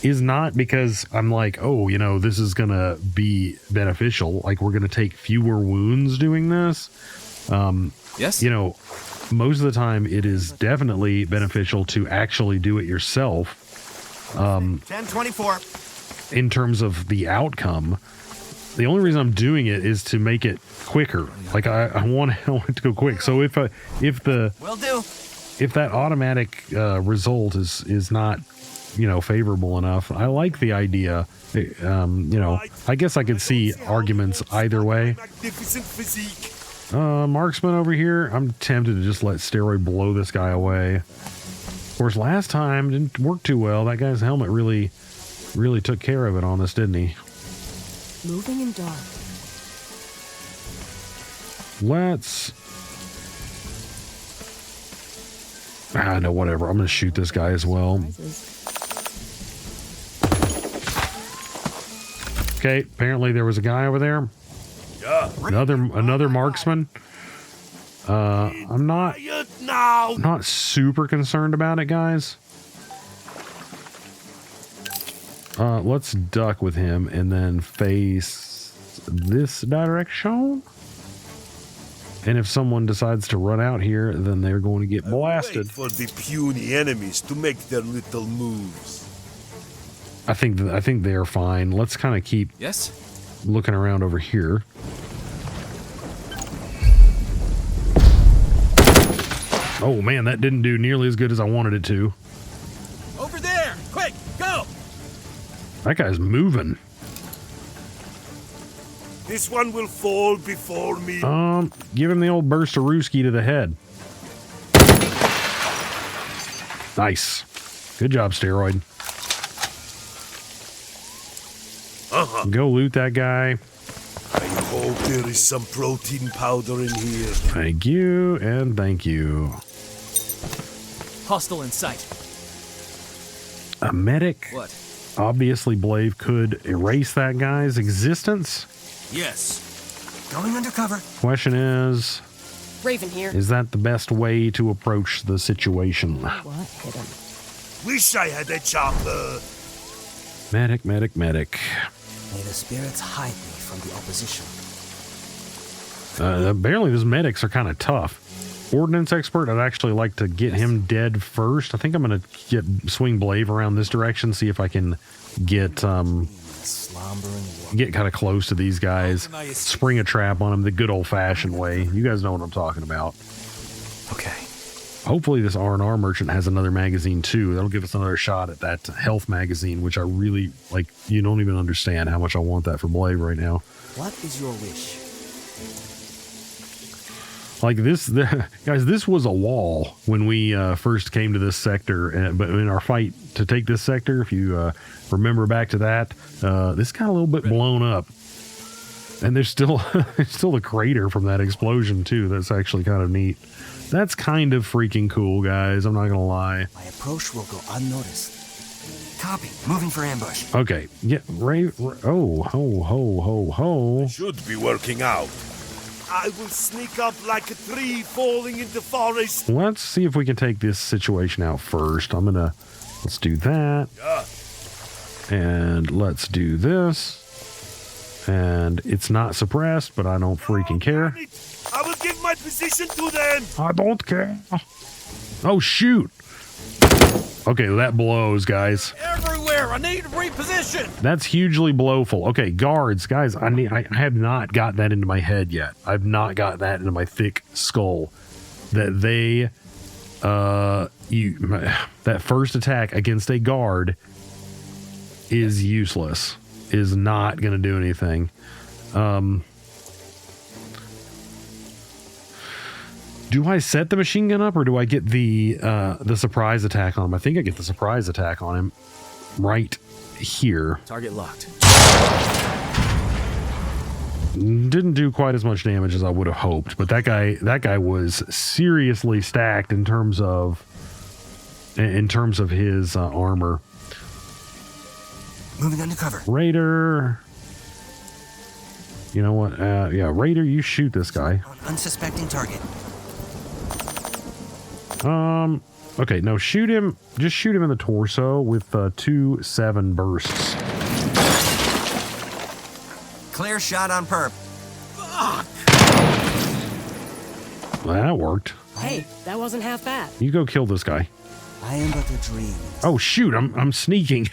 is not because I'm like, oh, you know, this is gonna be beneficial. Like, we're gonna take fewer wounds doing this. Yes. You know, most of the time it is definitely beneficial to actually do it yourself. 1024. In terms of the outcome, the only reason I'm doing it is to make it quicker. Like I want it to go quick. So if that automatic result is not, you know, favorable enough, I like the idea. You know, I guess I could see arguments either way. Magnificent physique. Marksman over here. I'm tempted to just let Steroid blow this guy away. Of course, last time didn't work too well. That guy's helmet really took care of it on us, didn't he? Moving in dark. Let's... no, whatever. I'm going to shoot this guy as well. Okay, apparently there was a guy over there. Yeah. Another marksman. I'm not super concerned about it, guys. Let's duck with him and then face this direction. And if someone decides to run out here, then they're going to get blasted. Wait for the puny enemies to make their little moves. I think they're fine. Let's kind of keep looking around over here. Oh man, that didn't do nearly as good as I wanted it to. Over there! Quick, go! That guy's moving. This one will fall before me. Give him the old burst of Rooski to the head. Nice. Good job, Steroid. Go loot that guy. I hope there is some protein powder in here. Thank you, and thank you. Hostile in sight. A medic? What? Obviously, Blave could erase that guy's existence. Yes. Going undercover. Question is... Raven here. Is that the best way to approach the situation? What hit him? Wish I had a chopper. Medic, medic, medic. May the spirits hide me from the opposition. Apparently those medics are kind of tough. Ordnance expert, I'd actually like to get him dead first. I think I'm going to swing Blave around this direction, see if I can get kind of close to these guys. Spring a trap on them the good old-fashioned way. You guys know what I'm talking about. Okay. Hopefully this R&R merchant has another magazine too. That'll give us another shot at that health magazine, which I really, like, you don't even understand how much I want that for Blave right now. What is your wish? Like this, guys, this was a wall when we first came to this sector, but in our fight to take this sector, if you remember back to that, this got a little bit blown up. And there's still a crater from that explosion too. That's actually kind of neat. That's kind of freaking cool, guys. I'm not gonna lie. My approach will go unnoticed. Copy. Moving for ambush. Okay. Yeah. Oh, ho. Should be working out. I will sneak up like a tree falling in the forest. Let's see if we can take this situation out first. I'm gonna Let's do that. And let's do this. And it's not suppressed, but I don't freaking care. I will give my position to them. I don't care. Oh, shoot. Okay, that blows, guys. Everywhere! I need to reposition! That's hugely blowful. Okay, guards, guys, I have not got that into my head yet. I've not got that into my thick skull. That they, that first attack against a guard is useless. Is not going to do anything. Do I set the machine gun up or do I get the surprise attack on him? I think I get the surprise attack on him right here. Target locked. Didn't do quite as much damage as I would have hoped, but that guy was seriously stacked in terms of his armor. Moving undercover. Raider. You know what? Yeah, Raider, you shoot this guy. Unsuspecting target. Okay, no, shoot him. Just shoot him in the torso with 2 7 bursts. Clear shot on perp. Fuck! Well, that worked. Hey, that wasn't half bad. You go kill this guy. I am but a dream. Oh shoot, I'm sneaking.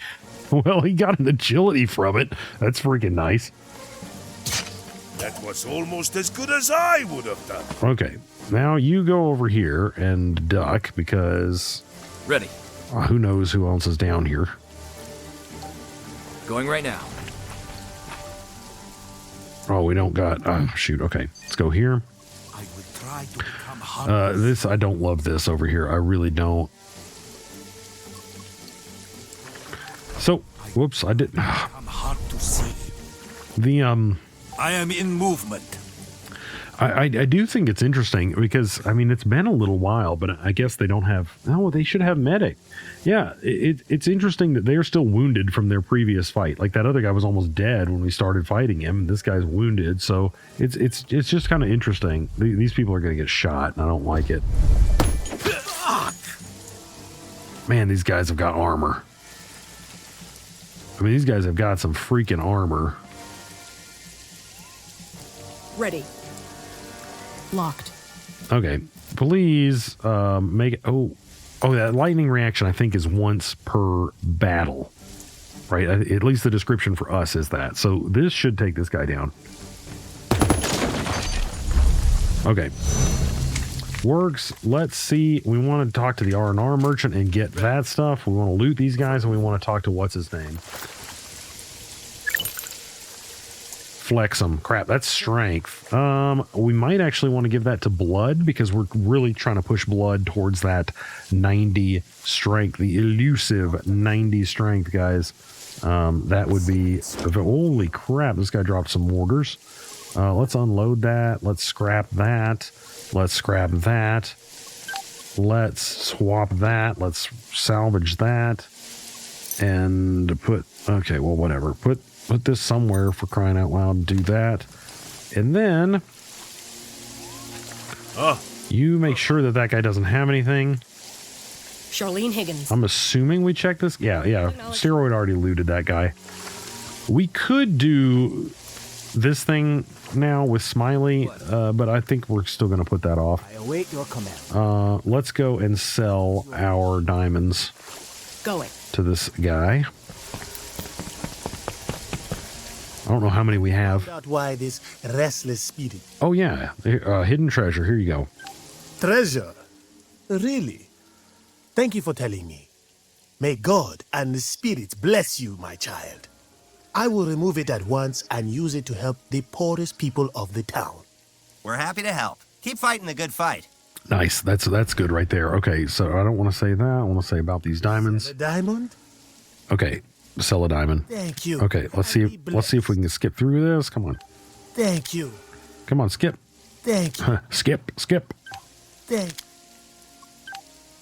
Well, he got an agility from it. That's freaking nice. That was almost as good as I would have done. Okay, now you go over here and duck because Ready. who knows who else is down here. Going right now. Oh, we don't got. Shoot. Okay, let's go here. I will try to become humble. This I don't love this over here. I really don't. So, whoops, I didn't. I'm hard to see. The I am in movement. I do think it's interesting because I mean it's been a little while, but I guess they don't have. Oh, they should have medic. Yeah, it's interesting that they're still wounded from their previous fight. Like that other guy was almost dead when we started fighting him. This guy's wounded, so it's just kind of interesting. These people are going to get shot, and I don't like it. Man, these guys have got armor. I mean, these guys have got some freaking armor. Ready. Locked. Okay, please make it. Oh, that lightning reaction I think is once per battle, right? At least the description for us is that. So this should take this guy down. Okay, works. Let's see. We want to talk to the R&R merchant and get that stuff. We want to loot these guys and we want to talk to what's his name. Flex them. Crap, that's strength. We might actually want to give that to blood because we're really trying to push blood towards that 90 strength, the elusive 90 strength, guys. That would be, holy crap, this guy dropped some mortars. Let's unload that. Let's scrap that. Let's scrap that. Let's swap that. Let's salvage that. And put, okay, well, whatever. Put this somewhere for crying out loud. Do that. And then you make sure that guy doesn't have anything. Charlene Higgins. I'm assuming we checked this. Yeah. Steroid already looted that guy. We could do this thing now with Smiley, but I think we're still going to put that off. I await your command. Let's go and sell our diamonds Going. to this guy. I don't know how many we have. Why this restless spirit? Oh yeah, hidden treasure. Here you go. Treasure? Really? Thank you for telling me. May God and the spirits bless you, my child. I will remove it at once and use it to help the poorest people of the town. We're happy to help. Keep fighting the good fight. Nice. That's good right there. Okay, so I don't want to say that. I want to say about these diamonds. A diamond? Okay, sell a diamond. Thank you. Okay, let's see if we can skip through this. Come on. Thank you. Come on, skip. Thank you. Skip.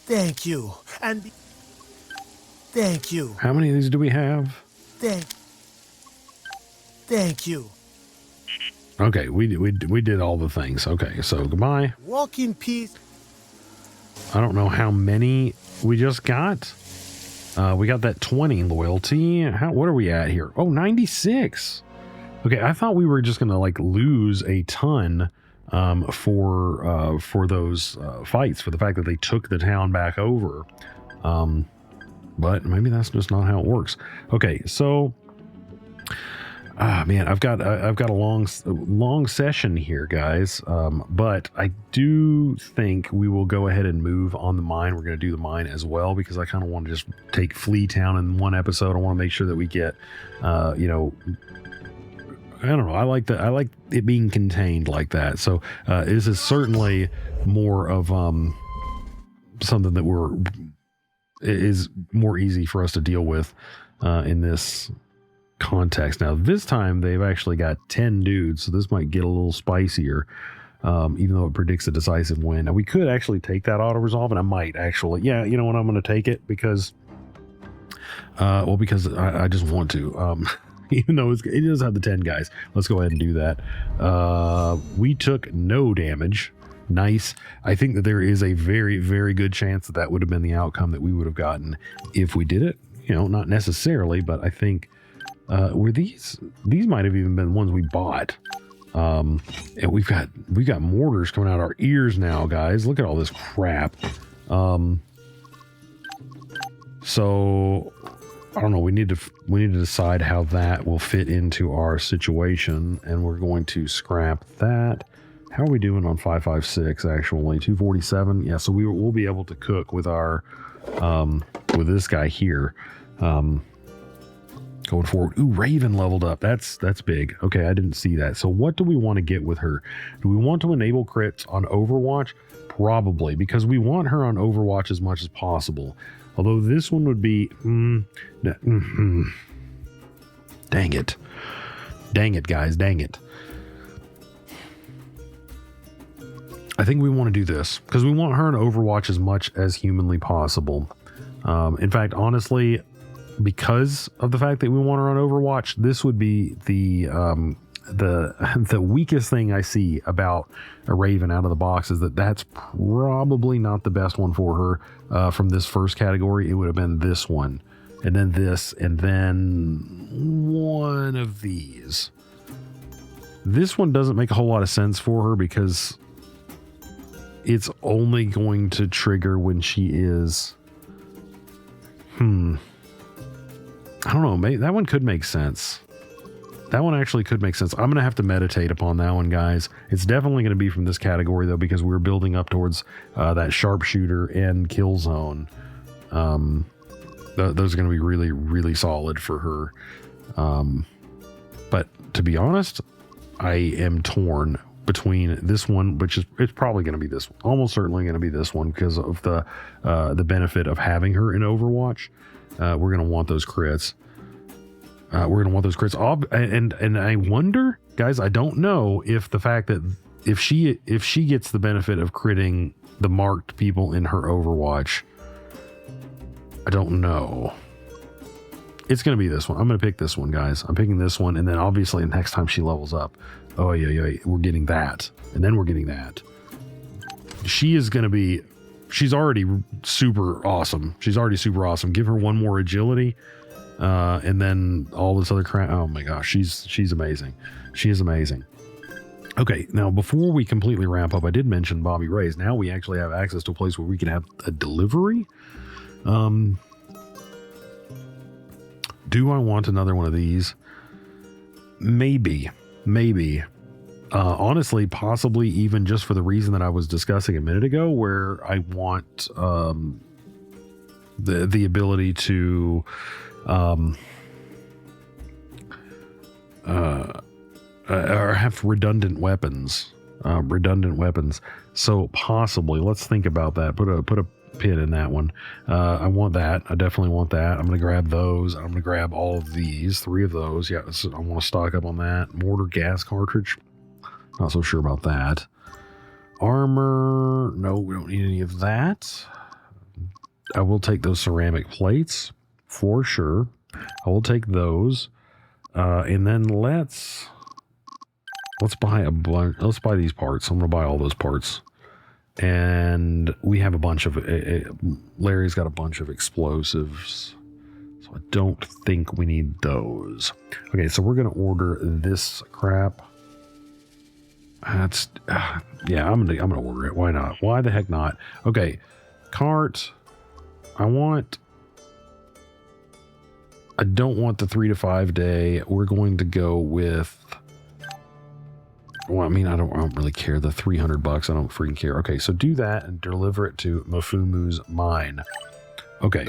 Thank you. And thank you. How many of these do we have? Thank you. Okay, we did all the things. Okay, so goodbye. Walk in peace. I don't know how many we just got. We got that 20 loyalty. What are we at here? Oh, 96. Okay, I thought we were just gonna like lose a ton for those fights, for the fact that they took the town back over. But maybe that's just not how it works. Okay, so man, I've got a long session here, guys. But I do think we will go ahead and move on the mine. We're going to do the mine as well because I kind of want to just take Fleatown in one episode. I want to make sure that we get, you know, I don't know. I like it being contained like that. So this is certainly more of something that is more easy for us to deal with in this context. Now this time they've actually got 10 dudes, so this might get a little spicier, even though it predicts a decisive win. Now we could actually take that auto resolve, and I might actually, yeah, you know what, I'm going to take it because because I just want to, even though it does have the 10 guys. Let's go ahead and do that. We took no damage. Nice. I think that there is a very, very good chance that would have been the outcome that we would have gotten if we did it. You know, not necessarily, but I think were these might have even been ones we bought. And we've got mortars coming out our ears now, guys. Look at all this crap. So I don't know. We need to decide how that will fit into our situation, and we're going to scrap that. How are we doing on 556? Actually, 247. Yeah, so we'll be able to cook with our with this guy here. Going forward. Ooh, Raven leveled up. That's big. Okay, I didn't see that. So what do we want to get with her? Do we want to enable crits on Overwatch? Probably, because we want her on Overwatch as much as possible. Although this one would be... Dang it. Dang it, guys. Dang it. I think we want to do this, because we want her on Overwatch as much as humanly possible. In fact, honestly, because of the fact that we want her on Overwatch, this would be the weakest thing I see about a Raven out of the box, is that's probably not the best one for her. From this first category, it would have been this one, and then this, and then one of these. This one doesn't make a whole lot of sense for her because it's only going to trigger when she is... I don't know. Maybe that one could make sense. That one actually could make sense. I'm going to have to meditate upon that one, guys. It's definitely going to be from this category, though, because we're building up towards that sharpshooter and kill zone. Those are going to be really, really solid for her. But to be honest, I am torn between this one, which is, it's probably going to be this one. Almost certainly going to be this one because of the benefit of having her in Overwatch. We're going to want those crits. We're going to want those crits. And I wonder, guys, I don't know if the fact that if she gets the benefit of critting the marked people in her Overwatch, I don't know. It's going to be this one. I'm going to pick this one, guys. I'm picking this one. And then obviously next time she levels up, oh yeah, we're getting that. And then we're getting that. She is going to be, she's already super awesome. She's already super awesome. Give her one more agility. And then all this other crap. Oh my gosh, she's amazing. She is amazing. Okay, now before we completely wrap up, I did mention Bobby Ray's. Now we actually have access to a place where we can have a delivery. Do I want another one of these? Maybe. Honestly, possibly even just for the reason that I was discussing a minute ago, where I want the ability to or have redundant weapons. So possibly, let's think about that. Put a pin in that one. I want that. I definitely want that. I'm going to grab those. I'm going to grab all of these, 3 of those. Yeah, so I want to stock up on that. Mortar gas cartridge. Not so sure about that. Armor. No, we don't need any of that. I will take those ceramic plates for sure. I will take those. And then let's buy a bunch. Let's buy these parts. I'm going to buy all those parts. And we have a bunch of, Larry's got a bunch of explosives So I don't think we need those. Okay, so we're going to order this crap. That's, yeah, I'm gonna order it. Why not? Why the heck not? Okay, cart. I don't want the 3 to 5 day. We're going to go with, well, I mean, I don't really care. The $300, I don't freaking care. Okay, so do that and deliver it to Mafumu's mine. Okay,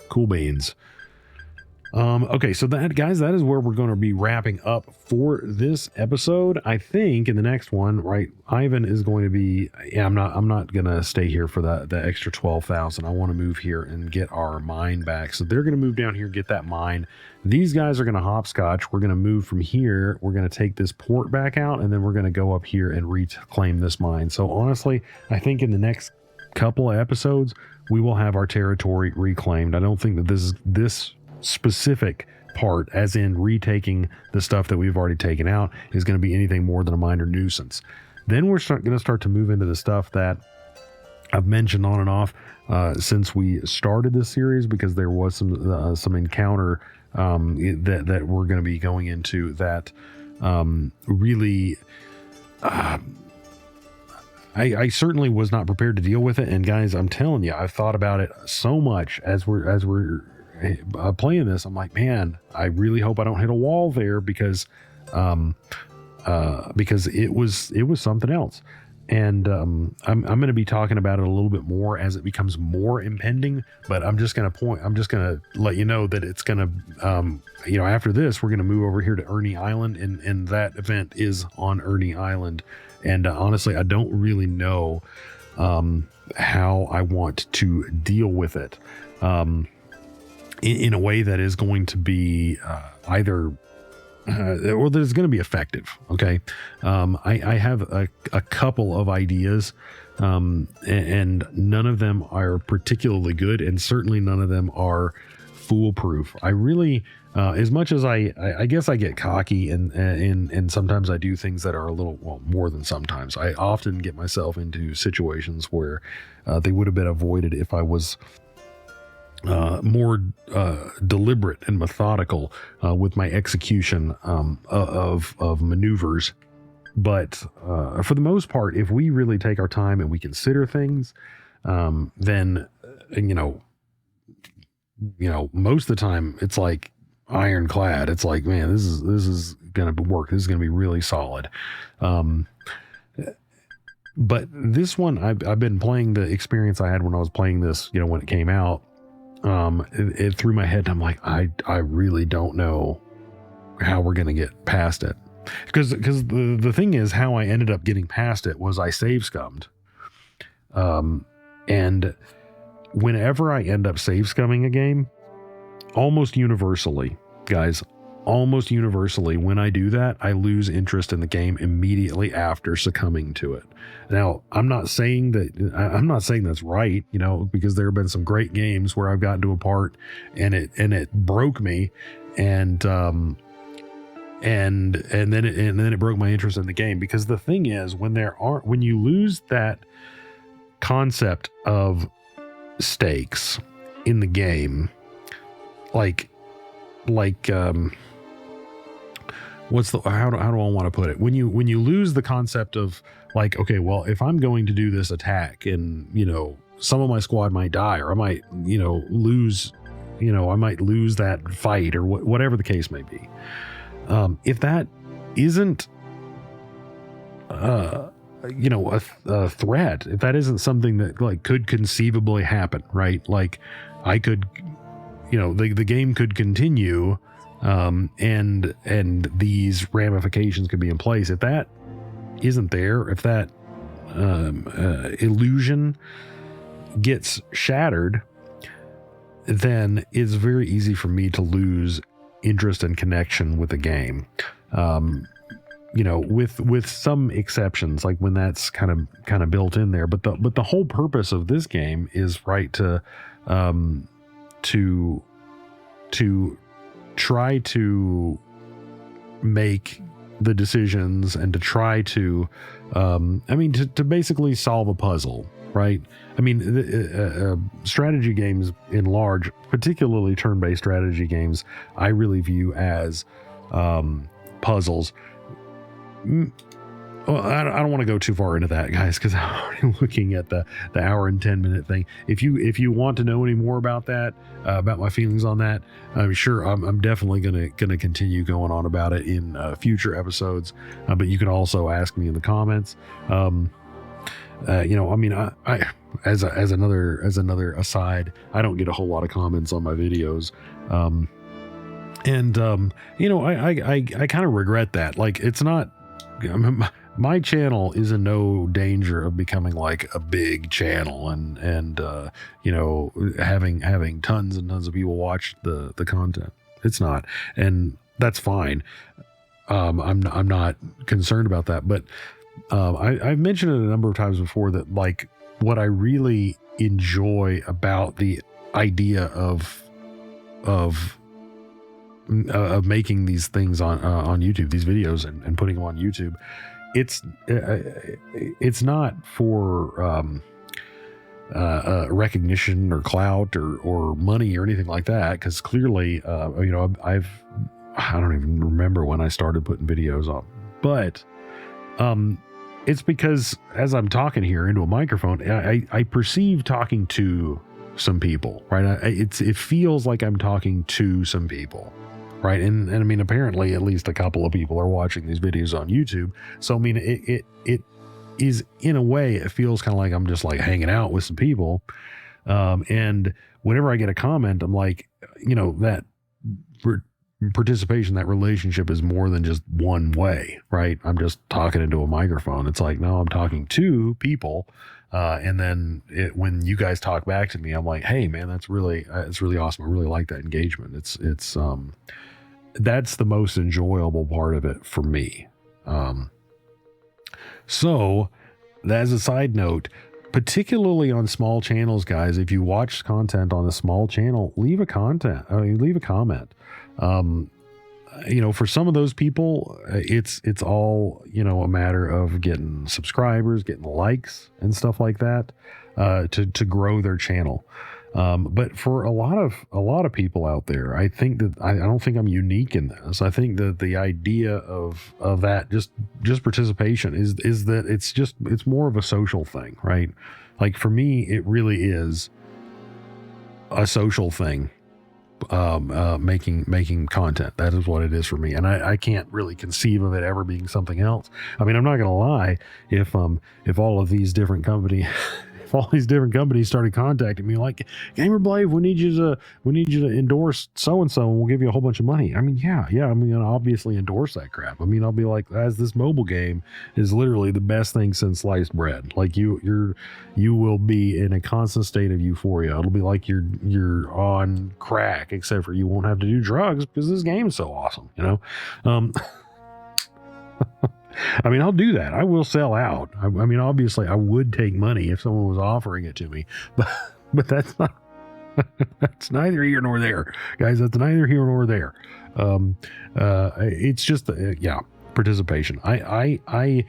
cool beans. Okay, so that, guys, that is where we're going to be wrapping up for this episode. I think in the next one, right, Ivan is going to be, yeah, I'm not going to stay here for the extra 12,000. I want to move here and get our mine back. So they're going to move down here, get that mine. These guys are going to hopscotch. We're going to move from here. We're going to take this port back out, and then we're going to go up here and reclaim this mine. So honestly, I think in the next couple of episodes, we will have our territory reclaimed. I don't think that this specific part, as in retaking the stuff that we've already taken out, is going to be anything more than a minor nuisance. Then we're going to start to move into the stuff that I've mentioned on and off since we started this series, because there was some encounter that we're going to be going into that really I certainly was not prepared to deal with it. And guys, I'm telling you, I've thought about it so much as we're playing this. I'm like, man, I really hope I don't hit a wall there, because it was something else. And I'm going to be talking about it a little bit more as it becomes more impending, but I'm just going to let you know that it's going to, after this, we're going to move over here to Ernie Island, and that event is on Ernie Island. And honestly, I don't really know how I want to deal with it in a way that is going to be either or that is going to be effective. Okay. I have a couple of ideas, and none of them are particularly good, and certainly none of them are foolproof. I really, as much as I guess I get cocky and sometimes I do things that are a little, well, more than sometimes, I often get myself into situations where they would have been avoided if I was more deliberate and methodical with my execution of maneuvers. But for the most part, if we really take our time and we consider things, then most of the time it's like ironclad. It's like, man, this is gonna work. This is gonna be really solid. But this one, I've been playing the experience I had when I was playing this, when it came out. It threw my head, and I'm like, I really don't know how we're going to get past it. Because the thing is, how I ended up getting past it was I save scummed. And whenever I end up save scumming a game, almost universally, guys, when I do that, I lose interest in the game immediately after succumbing to it. Now, I'm not saying that's right, because there have been some great games where I've gotten to a part and it broke me, and then it broke my interest in the game. Because the thing is, when you lose that concept of stakes in the game, like how do I want to put it? When you lose the concept of, like, okay, well, if I'm going to do this attack and, some of my squad might die, or I might, lose, I might lose that fight, or whatever the case may be. If that isn't, a threat, if that isn't something that, like, could conceivably happen, right? Like, I could, the game could continue, and these ramifications could be in place. If that isn't there, if that illusion gets shattered, then it's very easy for me to lose interest and connection with the game. With some exceptions, like when that's kind of built in there. But the whole purpose of this game is, right, to try to make the decisions and to try to to basically solve a puzzle, right? I mean, strategy games in large, particularly turn-based strategy games, I really view as puzzles. Well, I don't want to go too far into that, guys, because I'm already looking at the hour and 10-minute thing. If you want to know any more about that, about my feelings on that, I'm sure I'm definitely gonna continue going on about it in future episodes. But you can also ask me in the comments. I mean, I as another aside, I don't get a whole lot of comments on my videos. I kind of regret that. Like, it's not. My channel is in no danger of becoming like a big channel and having tons and tons of people watch the content. It's not, and that's fine. I'm not concerned about that, but I've mentioned it a number of times before that, like, what I really enjoy about the idea of making these things on YouTube, these videos, and putting them on YouTube, it's not for recognition or clout or money or anything like that, because clearly I don't even remember when I started putting videos on, but it's because as I'm talking here into a microphone, I perceive talking to some people, right? It feels like I'm talking to some people, right? And I mean, apparently at least a couple of people are watching these videos on YouTube. So I mean, it is, in a way, it feels kind of like I'm just like hanging out with some people. And whenever I get a comment, I'm like, that participation, that relationship is more than just one way, right? I'm just talking into a microphone. It's like, no, I'm talking to people. And then when you guys talk back to me, I'm like, hey man, it's really awesome. I really like that engagement. It's that's the most enjoyable part of it for me. So as a side note, particularly on small channels, guys, if you watch content on a small channel, leave a comment. For some of those people, it's all, a matter of getting subscribers, getting likes and stuff like that, to grow their channel. But for a lot of people out there, I think that I don't think I'm unique in this. I think that the idea of that just participation is that it's more of a social thing, right? Like for me, it really is a social thing. Making content. That is what it is for me. And I can't really conceive of it ever being something else. I mean, I'm not going to lie. If all of these different companies, started contacting me like, Gamer Blade, we need you to endorse so-and-so and we'll give you a whole bunch of money. I mean, yeah, I'm going to obviously endorse that crap. I mean, I'll be like, as this mobile game is literally the best thing since sliced bread. Like you will be in a constant state of euphoria. It'll be like you're on crack, except for you won't have to do drugs because this game is so awesome, I mean, I'll do that. I will sell out. I mean, obviously I would take money if someone was offering it to me, but that's not, that's neither here nor there, guys. That's neither here nor there. It's just, participation. I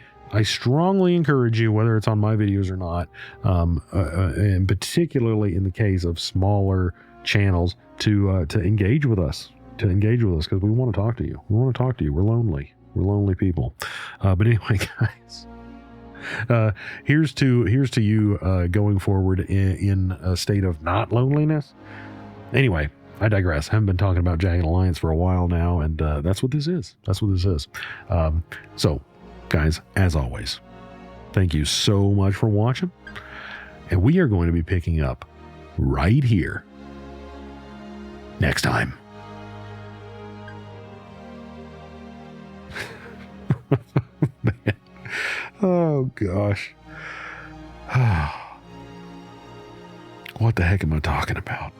strongly encourage you, whether it's on my videos or not, and particularly in the case of smaller channels, to engage with us, because we want to talk to you. We're lonely. We're lonely people. But anyway, guys, here's to you going forward in a state of not loneliness. Anyway, I digress. I haven't been talking about Jagged Alliance for a while now, and that's what this is. So, guys, as always, thank you so much for watching, and we are going to be picking up right here next time. Man. Oh gosh. What the heck am I talking about?